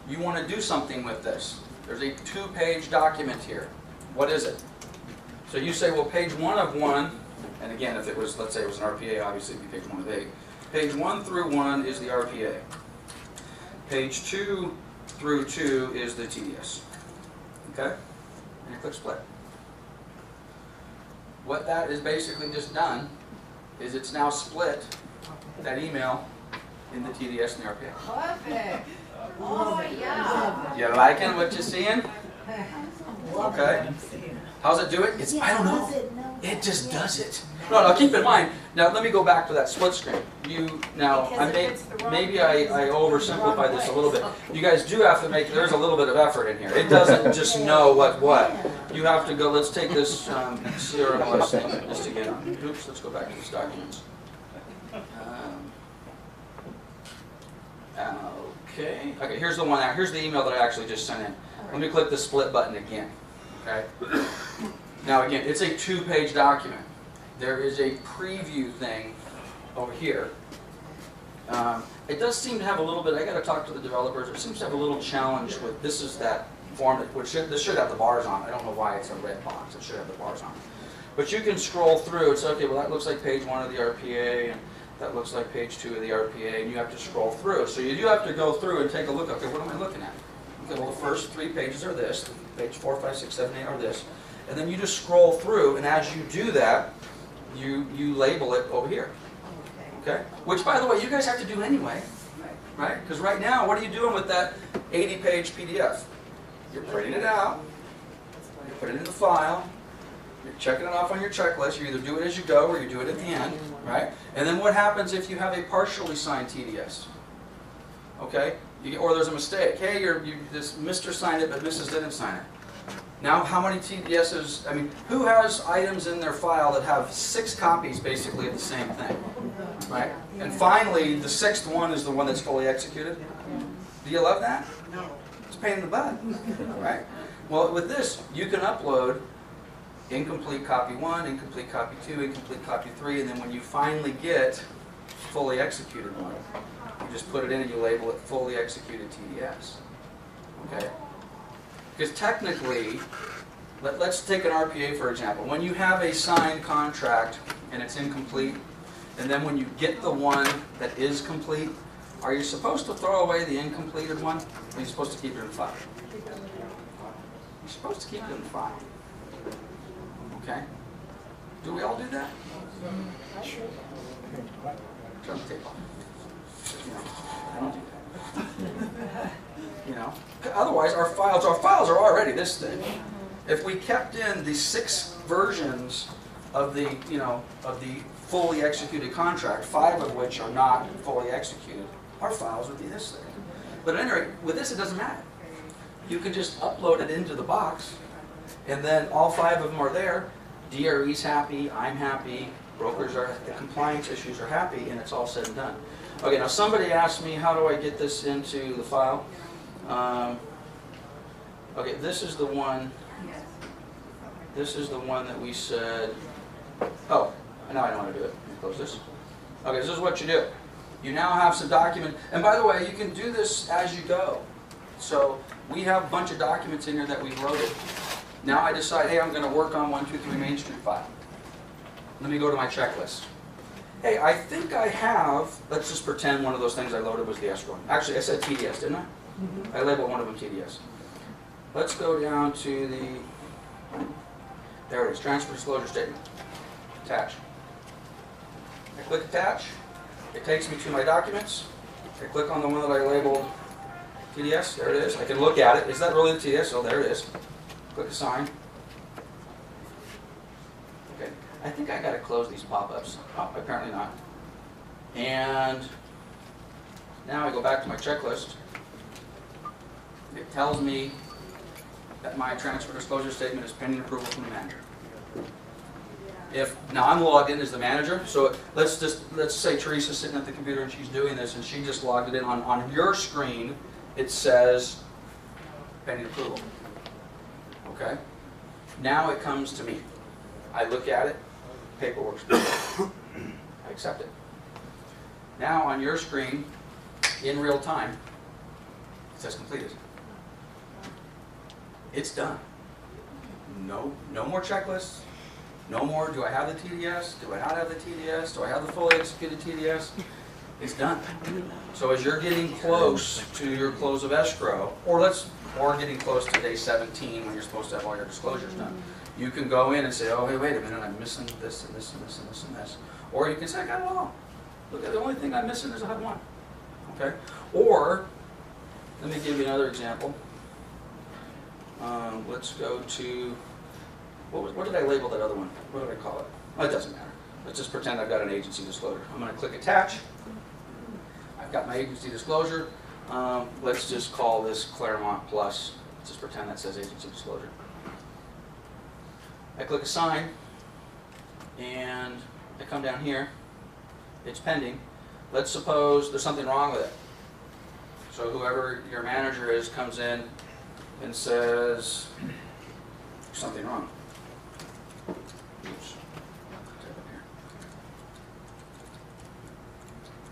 S1: you want to do something with this. There's a 2-page document here. What is it? So you say, well, page 1 of 1, and again, if it was, let's say it was an RPA, obviously it'd be page 1 of 8. Page 1 through 1 is the RPA. Page 2 through 2 is the TDS. Okay? And you click split. What that is basically just done is it's now split that email in the TDS and the RPA.
S7: Perfect. Oh, yeah.
S1: You liking what you're seeing? Okay. How's it do it? I don't know. It just does it. No, keep in mind. Now let me go back to that split screen. Maybe I oversimplify this a little bit. You guys do have to there's a little bit of effort in here. It doesn't just know what. You have to go, let's take this CRMLS thing just again. Oops, let's go back to this documents. Okay, here's the one. Here's the email that I actually just sent in. Let me click the split button again. Okay. Now again, it's a 2-page document. There is a preview thing over here. It does seem to have a little bit. I got to talk to the developers. It seems to have a little challenge with this is that form this should have the bars on it. I don't know why it's a red box. It should have the bars on it. But you can scroll through. It's okay. Well, that looks like page 1 of the RPA, and that looks like page 2 of the RPA, and you have to scroll through. So you do have to go through and take a look. Okay, what am I looking at? Okay, well, the first 3 pages are this. Page 4, 5, 6, 7, 8 are this. And then you just scroll through, and as you do that, you label it over here. Okay? Which, by the way, you guys have to do anyway. Right? Because right now, what are you doing with that 80-page PDF? You're printing it out. You're putting it in the file. You're checking it off on your checklist. You either do it as you go or you do it at the end. Right? And then what happens if you have a partially signed TDS? Okay? Or there's a mistake. Hey, this Mr. signed it, but Mrs. didn't sign it. Now, how many TDSs, who has items in their file that have 6 copies basically of the same thing? Right? And finally, the 6th one is the one that's fully executed. Do you love that? No. It's a pain in the butt. Right? Well, with this, you can upload incomplete copy 1, incomplete copy 2, incomplete copy 3, and then when you finally get fully executed one, you just put it in and you label it fully executed TDS. Okay? Because technically, let's take an RPA for example. When you have a signed contract and it's incomplete, and then when you get the one that is complete, are you supposed to throw away the incompleted one? Or are you supposed to keep it in the file? You're supposed to keep it in the file. Okay? Do we all do that? Turn the tape off. You know, I don't do that. You know? Otherwise, our files are already this thing. If we kept in the 6 versions of the, of the fully executed contract, 5 of which are not fully executed, our files would be this thing. But at any rate, with this, it doesn't matter. You can just upload it into the box, and then all 5 of them are there. DRE's happy, I'm happy, brokers are, the compliance issues are happy, and it's all said and done. Okay, now somebody asked me, how do I get this into the file? Okay, this is the one. This is the one that we said. Oh, now I know how to do it. Let me close this. Okay, this is what you do. You now have some document, and by the way, you can do this as you go. So we have a bunch of documents in here that we've loaded. Now I decide, hey, I'm going to work on 123 Main Street file. Let me go to my checklist. Hey, I think I have, let's just pretend one of those things I loaded was the escrow. Actually, I said TDS, didn't I? Mm-hmm. I labeled one of them TDS. Let's go down to the, there it is, transfer disclosure statement. Attach. I click attach. It takes me to my documents. I click on the one that I labeled TDS. There it is. I can look at it. Is that really the TDS? Oh, there it is. Click assign. Okay. I think I got to close these pop-ups. Oh, apparently not. And now I go back to my checklist. It tells me that my transfer disclosure statement is pending approval from the manager. Now I'm logged in as the manager, so let's say Teresa's sitting at the computer and she's doing this, and she just logged it in. On your screen, it says pending approval. Okay. Now it comes to me. I look at it. Paperwork's done. I accept it. Now on your screen, in real time, it says completed. It's done. No more checklists. No more, do I have the TDS? Do I not have the TDS? Do I have the fully executed TDS? It's done. So as you're getting close to your close of escrow, or getting close to day 17 when you're supposed to have all your disclosures done, you can go in and say, oh, hey, wait a minute, I'm missing this and this and this and this and this. Or you can say, I got it all. Look, the only thing I'm missing is a HUD 1. Okay? Or, let me give you another example. Let's go to, what did I label that other one? What did I call it? Well, it doesn't matter. Let's just pretend I've got an agency disclosure. I'm going to click attach. I've got my agency disclosure. Let's just call this Claremont Plus. Let's just pretend that says agency disclosure. I click assign, and I come down here. It's pending. Let's suppose there's something wrong with it. So whoever your manager is comes in and says, there's something wrong. Oops.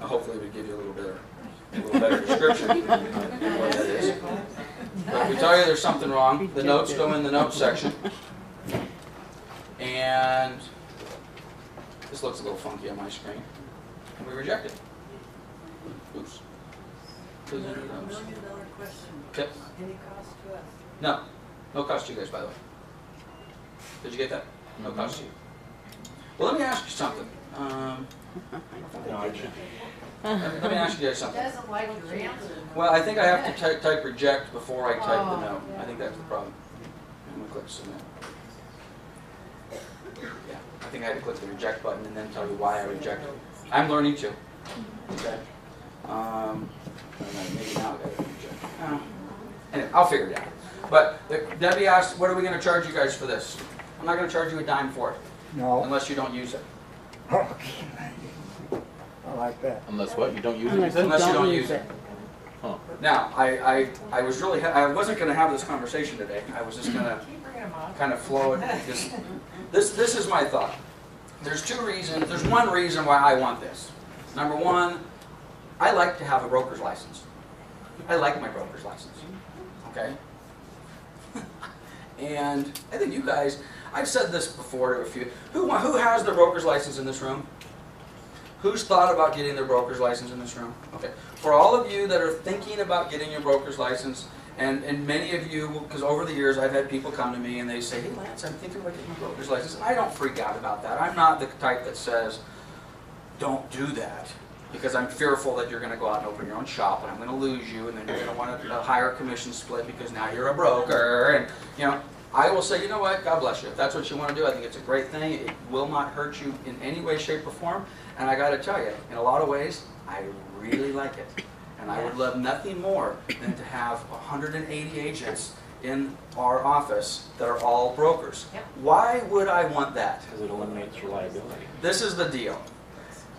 S1: Hopefully we give you a little better description of what that is. But if we tell you there's something wrong, the notes go in the notes section. And this looks a little funky on my screen. And we reject it. Oops.
S6: $1 million question.
S1: Okay.
S6: Any cost to us?
S1: No. No cost to you guys, by the way. Did you get that? No cost to you. Well, let me ask you something.
S3: No, I didn't.
S1: Let me ask you guys something.
S7: Doesn't like your answer.
S1: Well, I think I have to type reject before I type the no. I think that's the problem. I'm going to click submit. Yeah, I think I had to click the reject button and then tell you why I rejected it. I'm learning too. Okay. Maybe now I got to reject. Anyway, I'll figure it out. But Debbie asked, what are we going to charge you guys for this? I'm not going to charge you a dime for it.
S8: No.
S1: Unless you don't use it.
S8: I like that.
S2: Unless what? You don't use it?
S5: Unless you
S1: Unless you don't
S5: don't
S1: use
S5: use
S1: it.
S5: it.
S2: Huh.
S1: Now, I was really, I wasn't going to have this conversation today. I was just going to
S7: Keep bringing them up.
S1: kind of flow it. This is my thought. There's two reasons. There's one reason why I want this. Number one, I like to have a broker's license. I like my broker's license. okay? And I think you guys, I've said this before to a few, who has their broker's license in this room? Who's thought about getting their broker's license in this room? Okay. For all of you that are thinking about getting your broker's license, and many of you, because over the years I've had people come to me and they say, hey Lance, I'm thinking about getting my broker's license, and I don't freak out about that. I'm not the type that says, don't do that, because I'm fearful that you're going to go out and open your own shop and I'm going to lose you, and then you're going to want a higher commission split because now you're a broker, and you know, I will say, you know what, God bless you. If that's what you want to do, I think it's a great thing. It will not hurt you in any way, shape, or form. And I got to tell you, in a lot of ways, I really like it. And I would love nothing more than to have 180 agents in our office that are all brokers.
S7: Yep.
S1: Why would I want that?
S3: Because it eliminates your liability.
S1: This is the deal.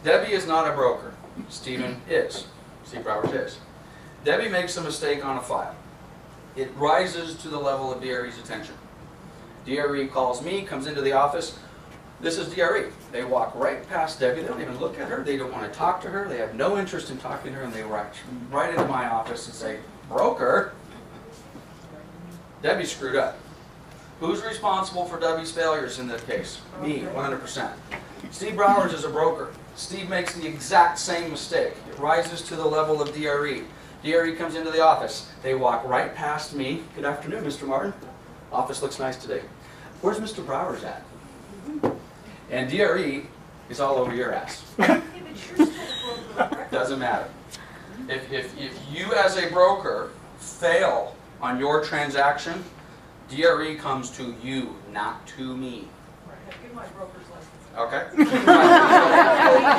S1: Debbie is not a broker. Stephen is. Steve Browers is. Debbie makes a mistake on a file. It rises to the level of DRE's attention. DRE calls me, comes into the office. This is DRE. They walk right past Debbie. They don't even look at her. They don't want to talk to her. They have no interest in talking to her, and they walk right into my office and say, broker? Debbie screwed up. Who's responsible for Debbie's failures in this case? Me, 100%. Steve Browers is a broker. Steve makes the exact same mistake. It rises to the level of DRE. DRE comes into the office. They walk right past me. Good afternoon, Mr. Martin. Office looks nice today. Where's Mr. Browers at? And DRE is all over your ass.
S4: Yeah, but you're still a broker.
S1: Doesn't matter. If you as a broker fail on your transaction, DRE comes to you, not to me.
S4: Give my broker's license.
S1: Okay?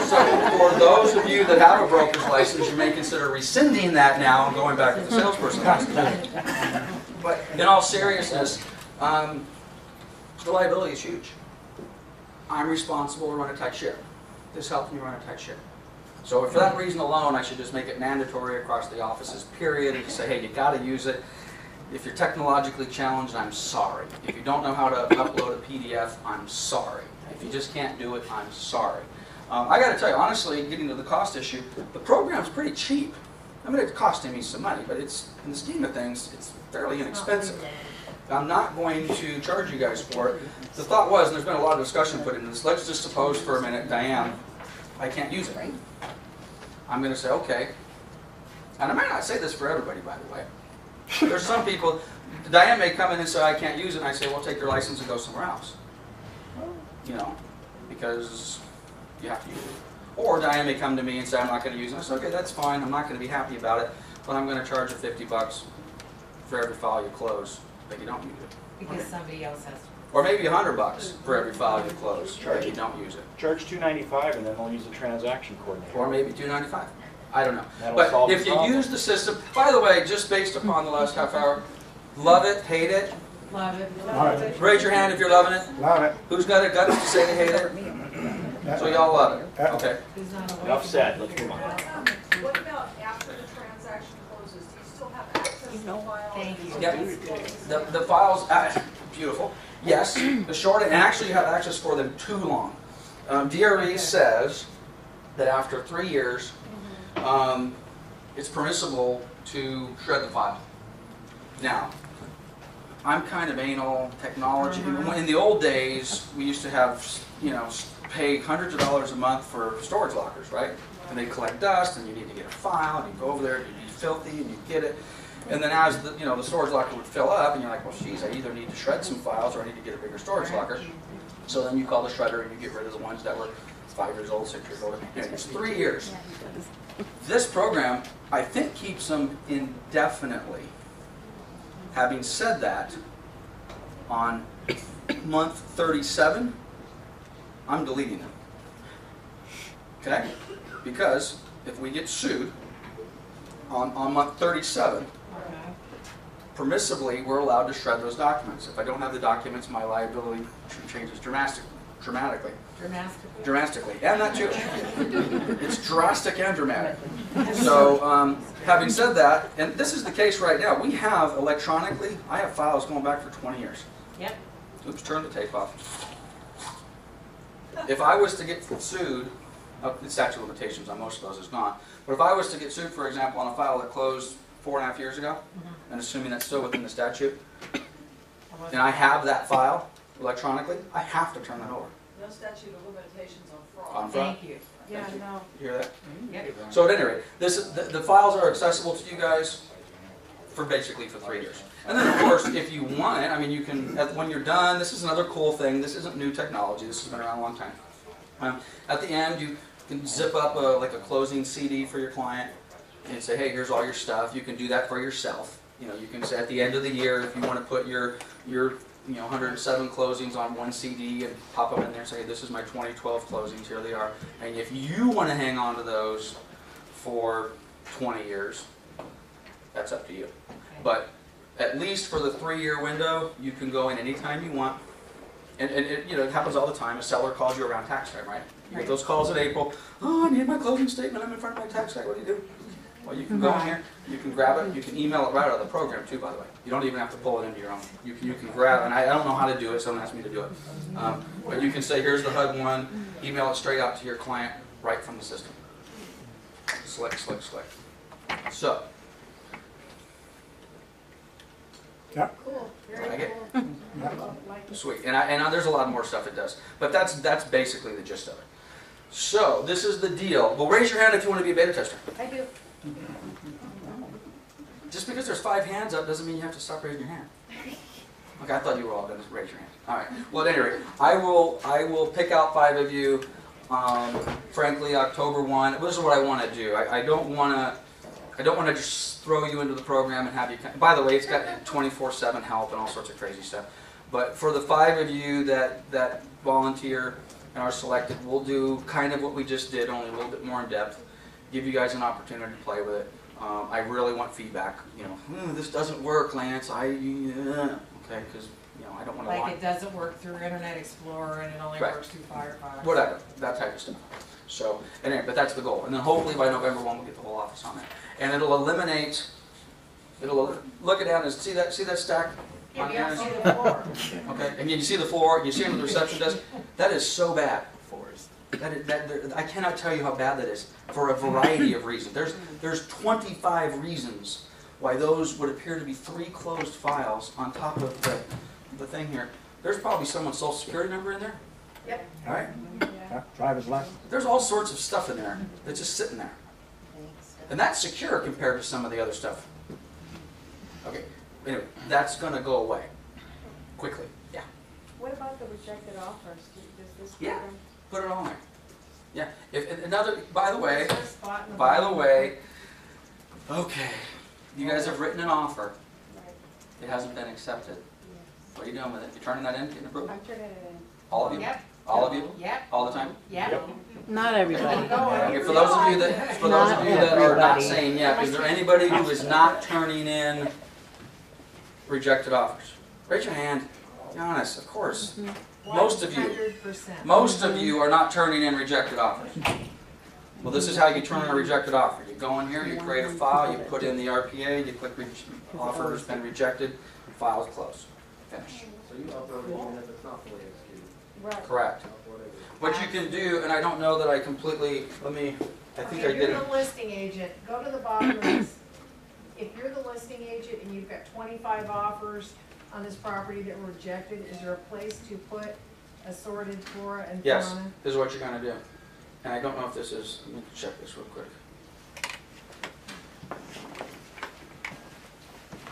S1: So for those of you that have a broker's license, you may consider rescinding that now and going back to the salesperson license. But in all seriousness, the liability is huge. I'm responsible to run a tight ship. This helps me run a tight ship. So for that reason alone, I should just make it mandatory across the offices, period, and just say, hey, you got to use it. If you're technologically challenged, I'm sorry. If you don't know how to upload a PDF, I'm sorry. If you just can't do it, I'm sorry. I got to tell you, honestly, getting to the cost issue, the program's pretty cheap. I mean, it's costing me some money, but it's, in the scheme of things, it's fairly inexpensive. I'm not going to charge you guys for it. The thought was, and there's been a lot of discussion put into this, let's just suppose for a minute, Diane, I can't use it. I'm going to say, okay. And I might not say this for everybody, by the way. There's some people, Diane may come in and say, I can't use it, and I say, well, take your license and go somewhere else. You know, because you have to use it. Or Diane may come to me and say, I'm not going to use it. I say, okay, that's fine, I'm not going to be happy about it, but I'm going to charge you $50 for every file you close that you don't use it.
S7: Because somebody else has to.
S1: Or maybe $100 for every file you close that you don't use it.
S3: Charge $295 and then they'll use the transaction coordinator.
S1: Or maybe $295. I don't know.
S3: That'll
S1: But
S3: solve
S1: if
S3: the
S1: you
S3: problem.
S1: use the system, by the way, just based upon the last half hour, love it, hate it?
S7: Love it.
S1: Raise your hand if you're loving it.
S8: Love it.
S1: Who's got a guts to say they hate it? So y'all love it. Okay.
S7: Who's not awake?
S3: Enough said, let's move on.
S4: What about after the transaction closes? Do you still have access to the file?
S7: Thank you.
S1: Yep. The files, beautiful. Yes, the short, and actually you have access for them too long. DRE says that after 3 years, it's permissible to shred the file. Now, I'm kind of anal technology. In the old days, we used to have, you know, pay hundreds of dollars a month for storage lockers, right? And they collect dust, and you need to get a file, and you go over there, and you'd be filthy, and you get it. And then as the, you know, the storage locker would fill up, and you're like, well, geez, I either need to shred some files or I need to get a bigger storage locker. So then you call the shredder and you get rid of the ones that were 5 years old, 6 years old. And it's 3 years. This program, I think, keeps them indefinitely. Having said that, on month 37, I'm deleting them. Okay? Because if we get sued on month 37, permissibly, we're allowed to shred those documents. If I don't have the documents, my liability changes dramatically. Drastically. And that too. It's drastic and dramatic. So, having said that, and this is the case right now, we have electronically, I have files going back for 20 years.
S7: Yep.
S1: Oops, turn the tape off. If I was to get sued, the statute of limitations on most of those is gone, but if I was to get sued, for example, on a file that closed 4.5 years ago, and assuming that's still within the statute, and I have that file electronically, I have to turn that over.
S4: No statute of limitations on fraud.
S1: On fraud.
S7: Thank you.
S6: Yeah,
S1: Thank you.
S6: no.
S1: You hear that?
S7: Yep.
S1: So at any rate, the files are accessible to you guys for basically for 3 years. And then of course, if you want it, I mean, you can, when you're done, this is another cool thing. This isn't new technology. This has been around a long time. At the end, you can zip up like a closing CD for your client and say, hey, here's all your stuff. You can do that for yourself. You know, you can say at the end of the year, if you want to put your 107 closings on one CD and pop them in there and say, hey, this is my 2012 closings, here they are. And if you want to hang on to those for 20 years, that's up to you. But at least for the 3-year window, you can go in anytime you want. And it, it happens all the time. A seller calls you around tax time, right? You get those calls in April. Oh, I need my closing statement. I'm in front of my tax guy. What do you do? Well, you can go in here. You can grab it. You can email it right out of the program too, by the way. You don't even have to pull it into your own. You can grab, and I don't know how to do it. Someone asked me to do it. But you can say, here's the HUD one. Email it straight out to your client right from the system. Slick, slick, slick. So.
S6: Cool, very
S1: Like it?
S6: cool. Like it.
S1: Sweet, and there's a lot more stuff it does, but that's basically the gist of it. So this is the deal. Well, raise your hand if you want to be a beta tester.
S6: I do.
S1: Just because there's 5 hands up doesn't mean you have to stop raising your hand. Okay, I thought you were all going to raise your hand. All right. Well, at any rate, I will pick out 5 of you. Frankly, October 1. This is what I want to do. I don't want to just throw you into the program and have you. By the way, it's got 24/7 help and all sorts of crazy stuff. But for the 5 of you that volunteer and are selected, we'll do kind of what we just did, only a little bit more in depth. Give you guys an opportunity to play with it. I really want feedback. This doesn't work, Lance. Okay, because I don't want to.
S7: Like it doesn't work through Internet Explorer and it only
S1: Right.
S7: works through Firefox.
S1: Whatever, that type of stuff. So, anyway, but that's the goal. And then hopefully by November 1 we'll get the whole office on that. And it'll eliminate. Look it down and see that stack.
S6: Yeah, you have to see the floor.
S1: Okay, and you see the floor. You see it on the reception desk. That is so bad. I cannot tell you how bad that is for a variety of reasons. There's 25 reasons why those would appear to be 3 closed files on top of the thing here. There's probably someone's social security number in there.
S6: Yep.
S1: All right.
S3: Yeah, driver's license.
S1: There's all sorts of stuff in there that's just sitting there. And that's secure compared to some of the other stuff. Okay, anyway, that's going to go away quickly. Yeah.
S6: What about the rejected offers? Does this
S1: Yeah.
S6: program?
S1: Put it on there. Yeah. By the way,
S6: Is there a spot in the
S1: By the
S6: bottom?
S1: way, okay, you guys have written an offer.
S6: Right.
S1: It hasn't been accepted. What are you doing with it? You turning that in, getting approved?
S6: I'm turning it in.
S1: All of you?
S7: Yep.
S1: All of you?
S7: Yep.
S1: All the time?
S7: Yep.
S5: Not everybody.
S1: Okay, for those of you that are not
S5: everybody.
S1: saying yet, is there anybody who is not turning in rejected offers? Raise your hand. Be honest, of course. Most of you.
S7: 100%.
S1: Most of you are not turning in rejected offers. Well, this is how you turn in a rejected offer. You go in here, you create a file, you put in the RPA, you click offer has been rejected, file is closed. Finish.
S8: So you upload it even if it's not fully executed.
S6: Right.
S1: Correct. What you can do, and I don't know that I completely, I think I
S6: Okay,
S1: did
S6: you're
S1: it.
S6: the listing agent. Go to the bottom of this. If you're the listing agent and you've got 25 offers on this property that were rejected, is there a place to put assorted flora and
S1: Yes,
S6: fauna?
S1: this is what you're gonna do. And I don't know if this is, let me check this real quick.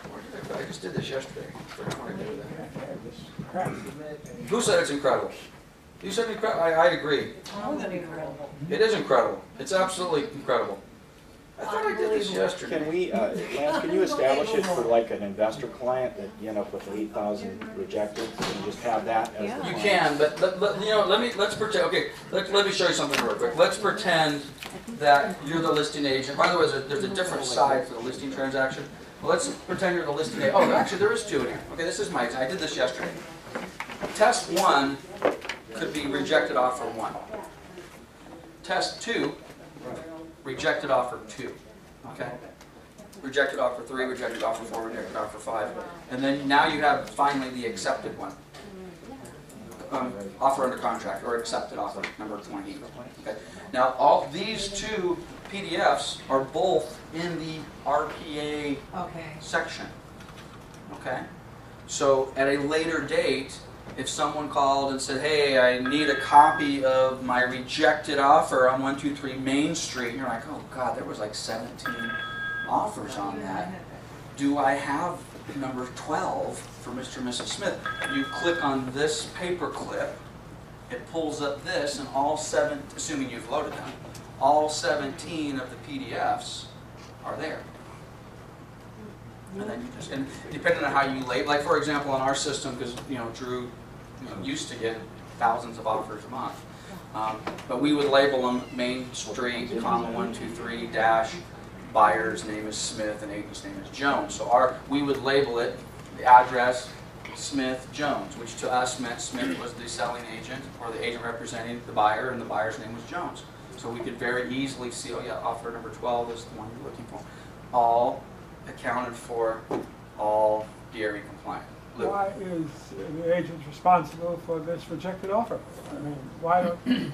S1: Where did I just did this yesterday. I forgot what I did with that. Who said it's incredible? You said incredible. I agree.
S6: More than incredible.
S1: It is incredible. It's absolutely incredible. I thought I did this yesterday.
S3: Can we, Lance, can you establish it for like an investor client that you end up with 8,000 rejected and just have that as the
S5: Yeah.
S1: You
S3: client?
S1: can, but let's pretend. Okay, let me show you something real quick. Let's pretend that you're the listing agent. By the way, there's a different side for the listing transaction. Well, let's pretend you're the listing agent. Oh, actually, there is 2 in here. Okay, this is my. I did this yesterday. Test 1 could be rejected offer 1. Test 2, rejected offer 2. Okay. Rejected offer 3, rejected offer 4, rejected offer 5, and then now you have finally the accepted one. offer under contract or accepted offer, number 20. Okay. Now, all these two PDFs are both in the RPA
S7: Okay.
S1: section. Okay? So at a later date, if someone called and said, hey, I need a copy of my rejected offer on 123 Main Street, and you're like, oh God, there was like 17 offers on that. Do I have number 12 for Mr. and Mrs. Smith? You click on this paper clip, it pulls up this, and all seven, assuming you've loaded them, all 17 of the PDFs are there. And then you just, and depending on how you label, like for example on our system, because Drew used to get thousands of offers a month, but we would label them Main Street, comma 123 dash buyer's name is Smith and agent's name is Jones. So we would label it the address Smith Jones, which to us meant Smith was the selling agent or the agent representing the buyer, and the buyer's name was Jones. So we could very easily see, oh yeah, offer number 12 is the one you're looking for. All accounted for, all DRE compliant. Lou.
S9: Why is the agent responsible for this rejected offer? I mean, why don't...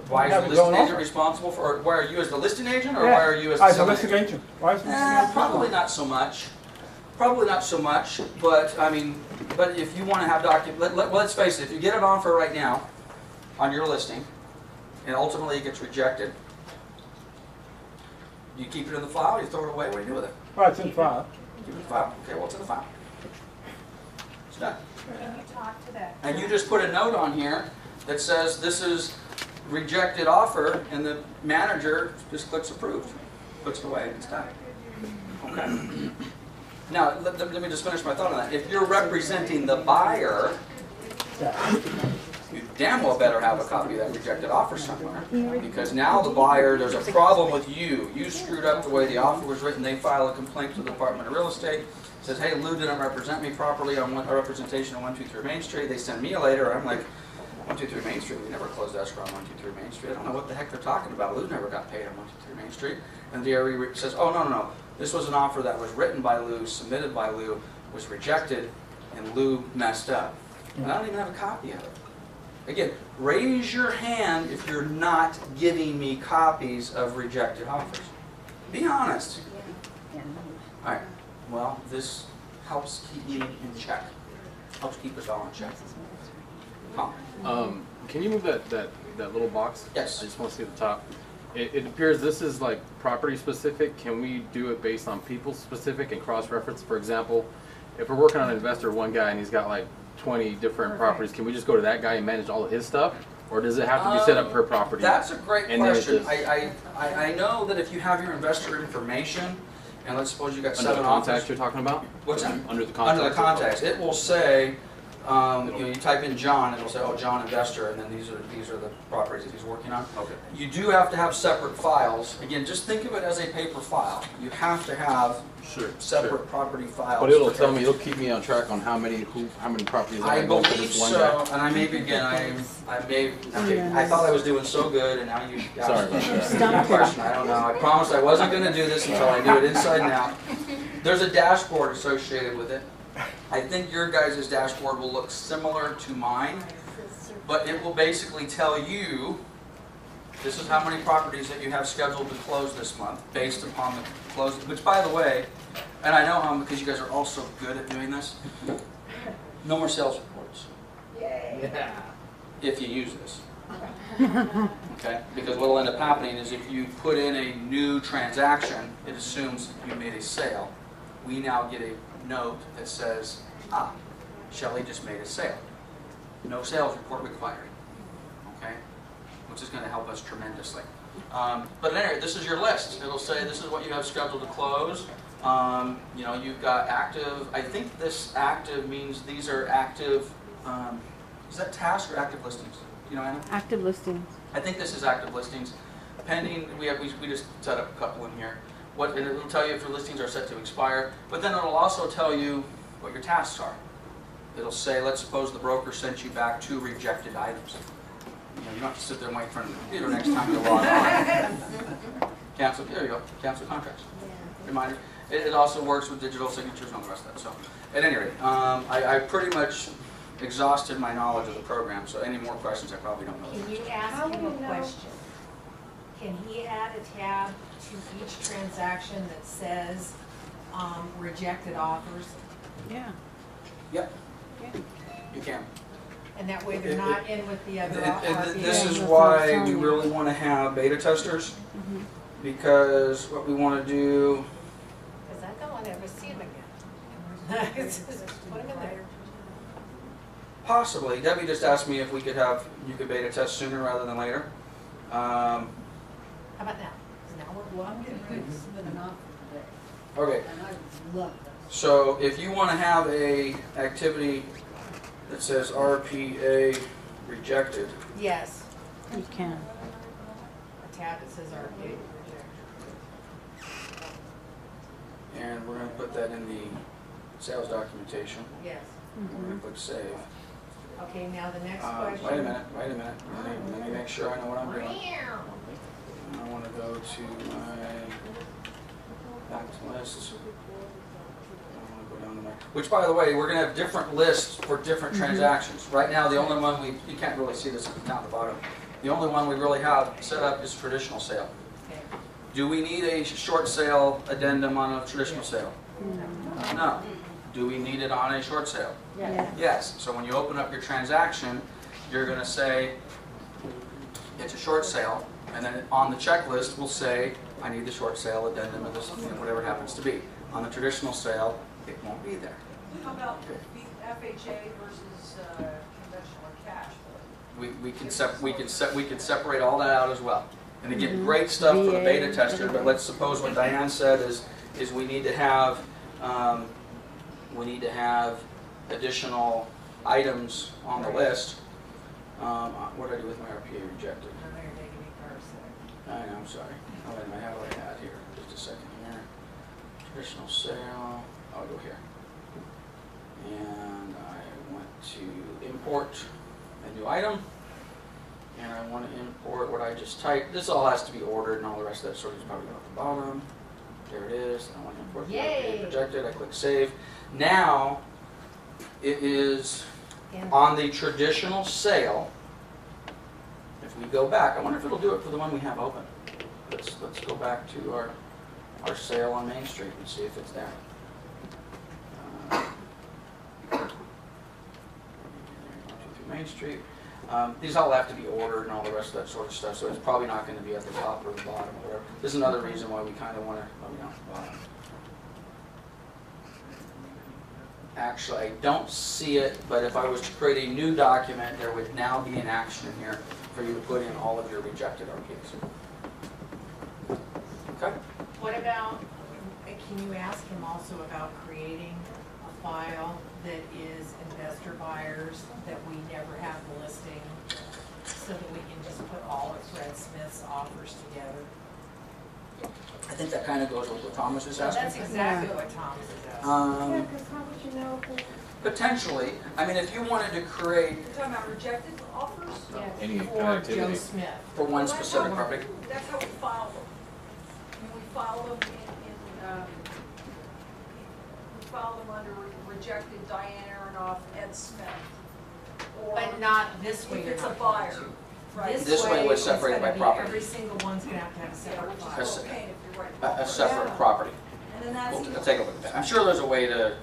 S1: Why is
S9: have
S1: the
S9: it going
S1: listing agent
S9: over?
S1: responsible for, or why are you as the listing agent, or
S9: Yeah.
S1: why are you as the
S9: As a
S1: selling
S9: listing
S1: agent?
S9: agent. Why is the listing agent
S1: Probably
S9: responsible?
S1: not so much. Probably not so much, but I mean, but if you want to have let's face it, if you get an offer right now on your listing, and ultimately it gets rejected, you keep it in the file, you throw it away, what do you do with it?
S9: Well, it's in file.
S1: Keep it in the file. Okay, well, it's in the file. It's done.
S6: Can you talk to that?
S1: And you just put a note on here that says this is rejected offer, and the manager just clicks approved, puts it away, and it's done. Okay. Now, let me just finish my thought on that. If you're representing the buyer, you damn well better have a copy of that rejected offer somewhere. Because now the buyer, there's a problem with you. You screwed up the way the offer was written. They file a complaint to the Department of Real Estate. Says, hey, Lou didn't represent me properly on a representation on 123 Main Street. They send me a letter. I'm like, 123 Main Street, we never closed escrow on 123 Main Street. I don't know what the heck they're talking about. Lou never got paid on 123 Main Street. And the DRE says, oh, no. This was an offer that was written by Lou, submitted by Lou, was rejected, and Lou messed up. And I don't even have a copy of it. Again, raise your hand if you're not giving me copies of rejected offers. Be honest. All right. Well, this helps keep me in check. Helps keep us all in check. Tom?
S10: Can you move that little box?
S1: Yes.
S10: I just want to see the top. It appears this is like property specific. Can we do it based on people specific and cross-reference? For example, if we're working on an investor, one guy, and he's got like 20 different properties, can we just go to that guy and manage all of his stuff? Or does it have to be set up per property?
S1: That's a great
S10: And then it
S1: question.
S10: just-
S1: I know that if you have your investor information, and let's suppose you got
S10: Under the
S1: 7
S10: contacts
S1: offers.
S10: you're talking about?
S1: What's that?
S10: Under the contacts.
S1: Under the contacts, it will say, you type in John, it'll say, oh, John investor, and then these are the properties that he's working on.
S10: Okay.
S1: You do have to have separate files. Again, just think of it as a paper file. You have to have separate property files.
S10: But it'll
S1: for
S10: tell me,
S1: everything.
S10: it'll keep me on track on how many properties
S1: I
S10: I go for
S1: believe
S10: this one
S1: so,
S10: guy.
S1: and I may be, again, I thought I was doing so good, and now you got
S10: Sorry about that.
S5: Stumped
S1: Good
S5: him.
S1: question. I don't know. I promised I wasn't going to do this until I knew it inside and out. There's a dashboard associated with it. I think your guys' dashboard will look similar to mine, but it will basically tell you this is how many properties that you have scheduled to close this month based upon the close. Which, by the way, and I know how, because you guys are all so good at doing this, no more sales reports.
S6: Yeah.
S1: If you use this. Okay? Because what will end up happening is if you put in a new transaction, it assumes you made a sale. We now get a note that says, Shelley just made a sale. No sales report required. Okay? Which is going to help us tremendously. But anyway, this is your list. It'll say this is what you have scheduled to close. You've got active. I think this active means these are active. Is that task or active listings? You know, Anna?
S5: Active listings.
S1: I think this is active listings. Pending, we just set up a couple in here. And it'll tell you if your listings are set to expire, but then it'll also tell you what your tasks are. It'll say, let's suppose the broker sent you back 2 rejected items. You don't have to sit there and wait in front of the computer next time you log on. Cancel, there you go, cancel contracts. Reminder. It also works with digital signatures and all the rest of that. So, at any rate, I pretty much exhausted my knowledge of the program, so any more questions, I probably don't know. the
S6: Can you
S1: answer.
S6: ask
S4: How
S6: him
S4: do
S6: a
S4: you know?
S6: question? Can he add a tab to each transaction that says, rejected offers?
S5: Yeah.
S1: Yep, you can.
S6: And that way they're not in with the other RPA.
S1: This is
S5: that's what I was
S1: why we
S5: telling you.
S1: really want to have beta testers,
S5: Mhm.
S1: because what we want to do,
S6: Because I don't want to ever see him again. Just put him in there.
S1: possibly, Debbie just asked me if we could have, you could beta test sooner rather than later.
S6: How about now? 'Cause now we're
S4: Well, I'm
S6: locked in,
S4: getting ready
S6: right?
S4: to submit an offer today,
S1: Okay,
S4: and I love this.
S1: so if you want to have a activity that says RPA rejected,
S6: Yes,
S5: You can.
S6: a tab that says RPA rejected.
S1: and we're going to put that in the sales documentation,
S6: Yes.
S1: and we're going to click save.
S6: Okay, now the next question.
S1: Wait a minute. Let me make sure I know what I'm doing.
S6: Meow.
S1: I want to go to my back to list. I want to go down to my, which by the way, we're going to have different lists for different transactions. Right now, the only one you can't really see this down at the bottom. The only one we really have set up is traditional sale.
S6: Okay.
S1: Do we need a short sale addendum on a traditional sale? No. Do we need it on a short sale?
S5: Yeah.
S1: Yes. So when you open up your transaction, you're going to say it's a short sale, and then on the checklist we'll say I need the short sale addendum of this, whatever it happens to be. On the traditional sale, it won't be there.
S4: How about the FHA versus conventional or cash?
S1: We can separate all that out as well. And again, great stuff for the beta tester. But let's suppose what Diane said is we need to have additional items on the list. What did I do with my RPA rejected?
S6: I know you're making me nervous.
S1: I'm sorry. Oh, wait a minute, I have what I had here. Just a second here. Traditional sale. I'll go here. And I want to import a new item. And I want to import what I just typed. This all has to be ordered, and all the rest of that sort is probably at the bottom. There it is. I want to import the RPA rejected. I click save. Now it is on the traditional sale. If we go back, I wonder if it'll do it for the one we have open. Let's go back to our sale on Main Street and see if it's there. Main Street. These all have to be ordered and all the rest of that sort of stuff, so it's probably not going to be at the top or the bottom or whatever. This is another reason why we kind of want to put it on the bottom. Actually, I don't see it, but if I was to create a new document, there would now be an action in here for you to put in all of your rejected RPAs. Okay?
S6: What about, can you ask him also about creating a file that is investor buyers that we never have the listing, so that we can just put all of Fred Smith's offers together?
S1: I think that kind of goes with what Thomas is asking.
S6: That's exactly what Thomas is asking.
S4: Yeah, because how would you know who?
S1: Potentially. I mean, if you wanted to create
S4: You're talking about rejected offers?
S10: Any
S6: For Joe
S10: connectivity.
S6: Smith.
S1: for one specific property.
S4: That's how we file them. I mean, we file them we file them under rejected Diane Aronoff, Ed Smith. Or
S6: But not this way.
S4: if
S6: you're
S4: it's a
S6: not
S4: buyer.
S6: going to.
S4: Right.
S1: This way was
S6: it's
S1: separated
S6: gonna
S1: by
S6: be
S1: property.
S6: Every single one's gonna have a separate
S4: Which
S6: file.
S4: is still a pain if you're right.
S1: A separate property.
S4: And then that's
S1: We'll take a look at that. I'm sure there's a way to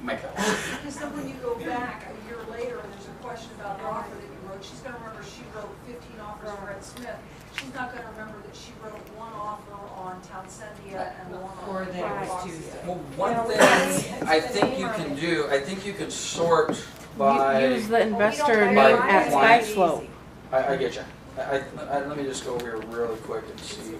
S1: make that work.
S4: Because then when you go back a year later and there's a question about the offer that you wrote, she's gonna remember she wrote 15 offers for Ed Smith. She's not gonna remember that she wrote one offer on Townsendia and one on.
S6: Or that it was
S4: Foxia.
S6: Tuesday.
S1: Well, one thing I think you can do, I think you can sort by.
S5: Use the investor
S6: don't
S5: name
S1: buy
S5: at
S1: client.
S5: SkySlope.
S1: I get you. Let me just go over here really quick and see.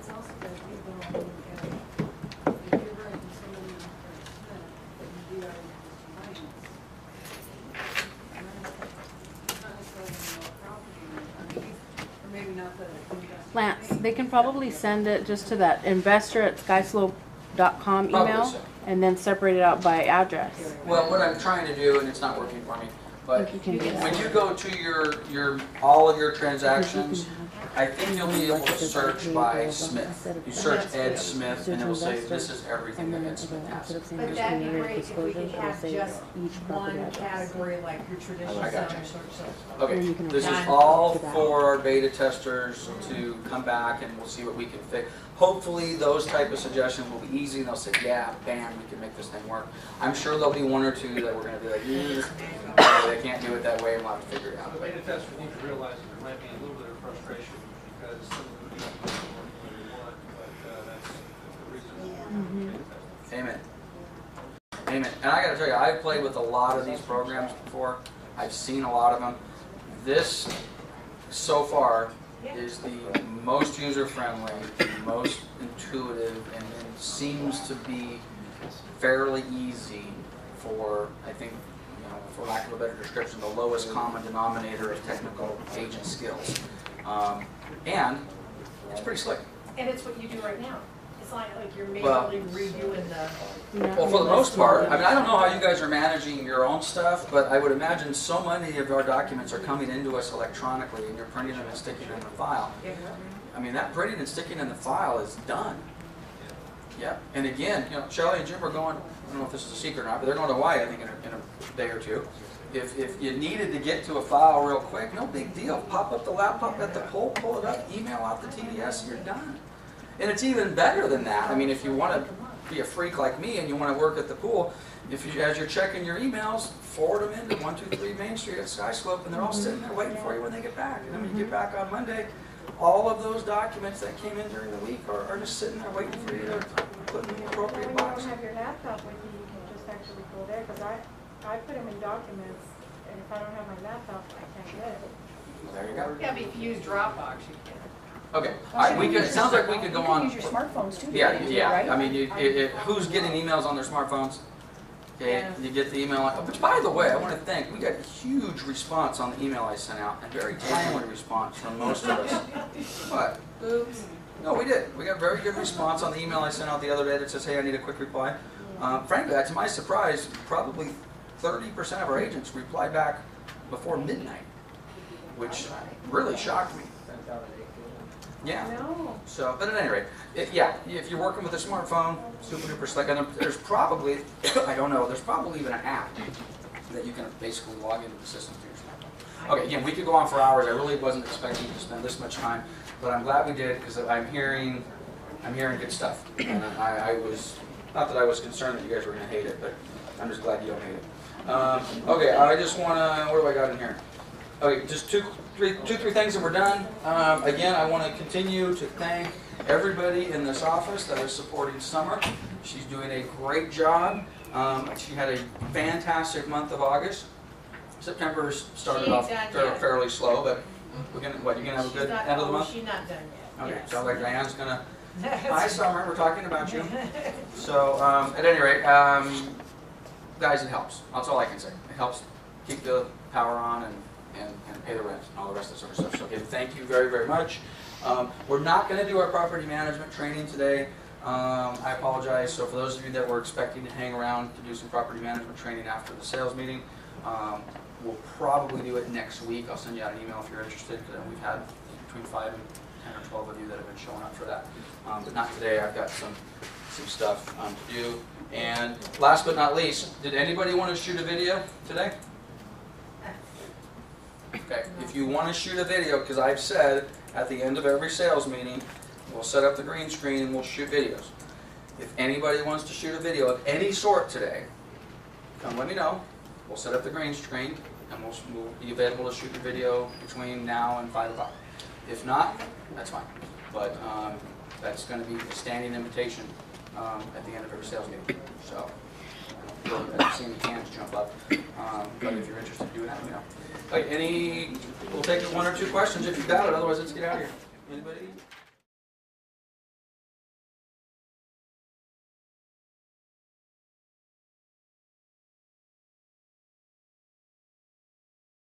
S5: Lance, they can probably send it just to that investor@skyslope.com
S1: Probably
S5: email
S1: so.
S5: and then separate it out by address.
S1: Well, what I'm trying to do, and it's not working for me, But
S5: You can do that.
S1: when you go to your all of your transactions, I think you'll be able to search by Smith. You search Ed Smith and it will say this is everything that Ed Smith has.
S6: But that'd be great if we could have just one category like your traditional
S1: I got
S6: center,
S1: you.
S6: so.
S1: Okay, this is all for our beta testers to come back and we'll see what we can fix. Hopefully those type of suggestions will be easy and they'll say, yeah, bam, we can make this thing work. I'm sure there'll be one or two that we're going to be like, they can't do it that way and we'll have to figure it out.
S8: The beta testers need to realize that there might be a little bit of frustration because some of the people don't work the way they want, but that's the reason we're doing beta testing.
S1: Amen. Amen. And I got to tell you, I've played with a lot of these programs before. I've seen a lot of them. This, so far, is the most user-friendly, the most intuitive, and it seems to be fairly easy for, I think, for lack of a better description, the lowest common denominator of technical agent skills. And it's pretty slick.
S6: And it's what you do right now. It's like you're
S1: Well-
S6: manually redoing the.
S1: Well, for the most part, I mean, I don't know how you guys are managing your own stuff, but I would imagine so many of our documents are coming into us electronically and you're printing them and sticking them in the file. I mean, that printing and sticking in the file is done. Yep. And again, Shelley and Jim are going, I don't know if this is a secret or not, but they're going to Hawaii, I think, in a day or two. If you needed to get to a file real quick, no big deal. Pop up the laptop at the pole, pull it up, email out the TDS, you're done. And it's even better than that. I mean, if you want to be a freak like me and you want to work at the pool, as you're checking your emails, forward them into 123 Main Street at Skyslope, and they're all sitting there waiting for you when they get back. And then when you get back on Monday, all of those documents that came in during the week are just sitting there waiting for you to put in the appropriate
S11: When you
S1: box.
S11: don't have your laptop with you, you can just actually go there, because I put them in documents, and if I don't have my laptop, I can't get it.
S1: There you go.
S6: Yeah, but if you use Dropbox, you can.
S1: Okay. All right, it sounds like we could go on.
S4: You can use your smartphones too.
S1: Yeah,
S4: yeah. Right?
S1: I mean, who's getting emails on their smartphones? Okay, you get the email. Which, by the way, I want to thank. We got a huge response on the email I sent out, and very timely response from most of us. What?
S6: Oops.
S1: No, we did. We got very good response on the email I sent out the other day that says, "Hey, I need a quick reply." Frankly, to my surprise, probably 30% of our agents replied back before midnight, which really shocked me. Yeah.
S11: No.
S1: So, but at any rate, if you're working with a smartphone, super duper slick, and there's probably, I don't know, there's probably even an app that you can basically log into the system through your smartphone. Okay, again, we could go on for hours. I really wasn't expecting to spend this much time, but I'm glad we did because I'm hearing good stuff. And I was, not that I was concerned that you guys were going to hate it, but I'm just glad you don't hate it. Okay, I just want to, what do I got in here? Okay, just two, three things and we're done. Again, I want to continue to thank everybody in this office that is supporting Summer. She's doing a great job. She had a fantastic month of August. September started off fairly slow, but we're gonna, you're gonna have a good end of the month?
S6: She's not done yet.
S1: Okay, sounds like Diane's gonna, hi Summer, we're talking about you. So, at any rate, guys, it helps. That's all I can say. It helps keep the power on and pay the rent and all the rest of the sort of stuff. So again, thank you very, very much. We're not going to do our property management training today. I apologize. So for those of you that were expecting to hang around to do some property management training after the sales meeting, we'll probably do it next week. I'll send you out an email if you're interested. We've had between 5 and 10 or 12 of you that have been showing up for that. But not today. I've got some stuff to do. And last but not least, did anybody want to shoot a video today? Okay, if you want to shoot a video, because I've said at the end of every sales meeting, we'll set up the green screen and we'll shoot videos. If anybody wants to shoot a video of any sort today, come let me know. We'll set up the green screen and we'll be available to shoot the video between now and 5 o'clock. If not, that's fine. But that's going to be a standing invitation at the end of every sales meeting. So I've seen the hands jump up. But if you're interested in doing that, let me know. We'll take 1 or 2 questions if you got it, otherwise let's get out of here. Anybody?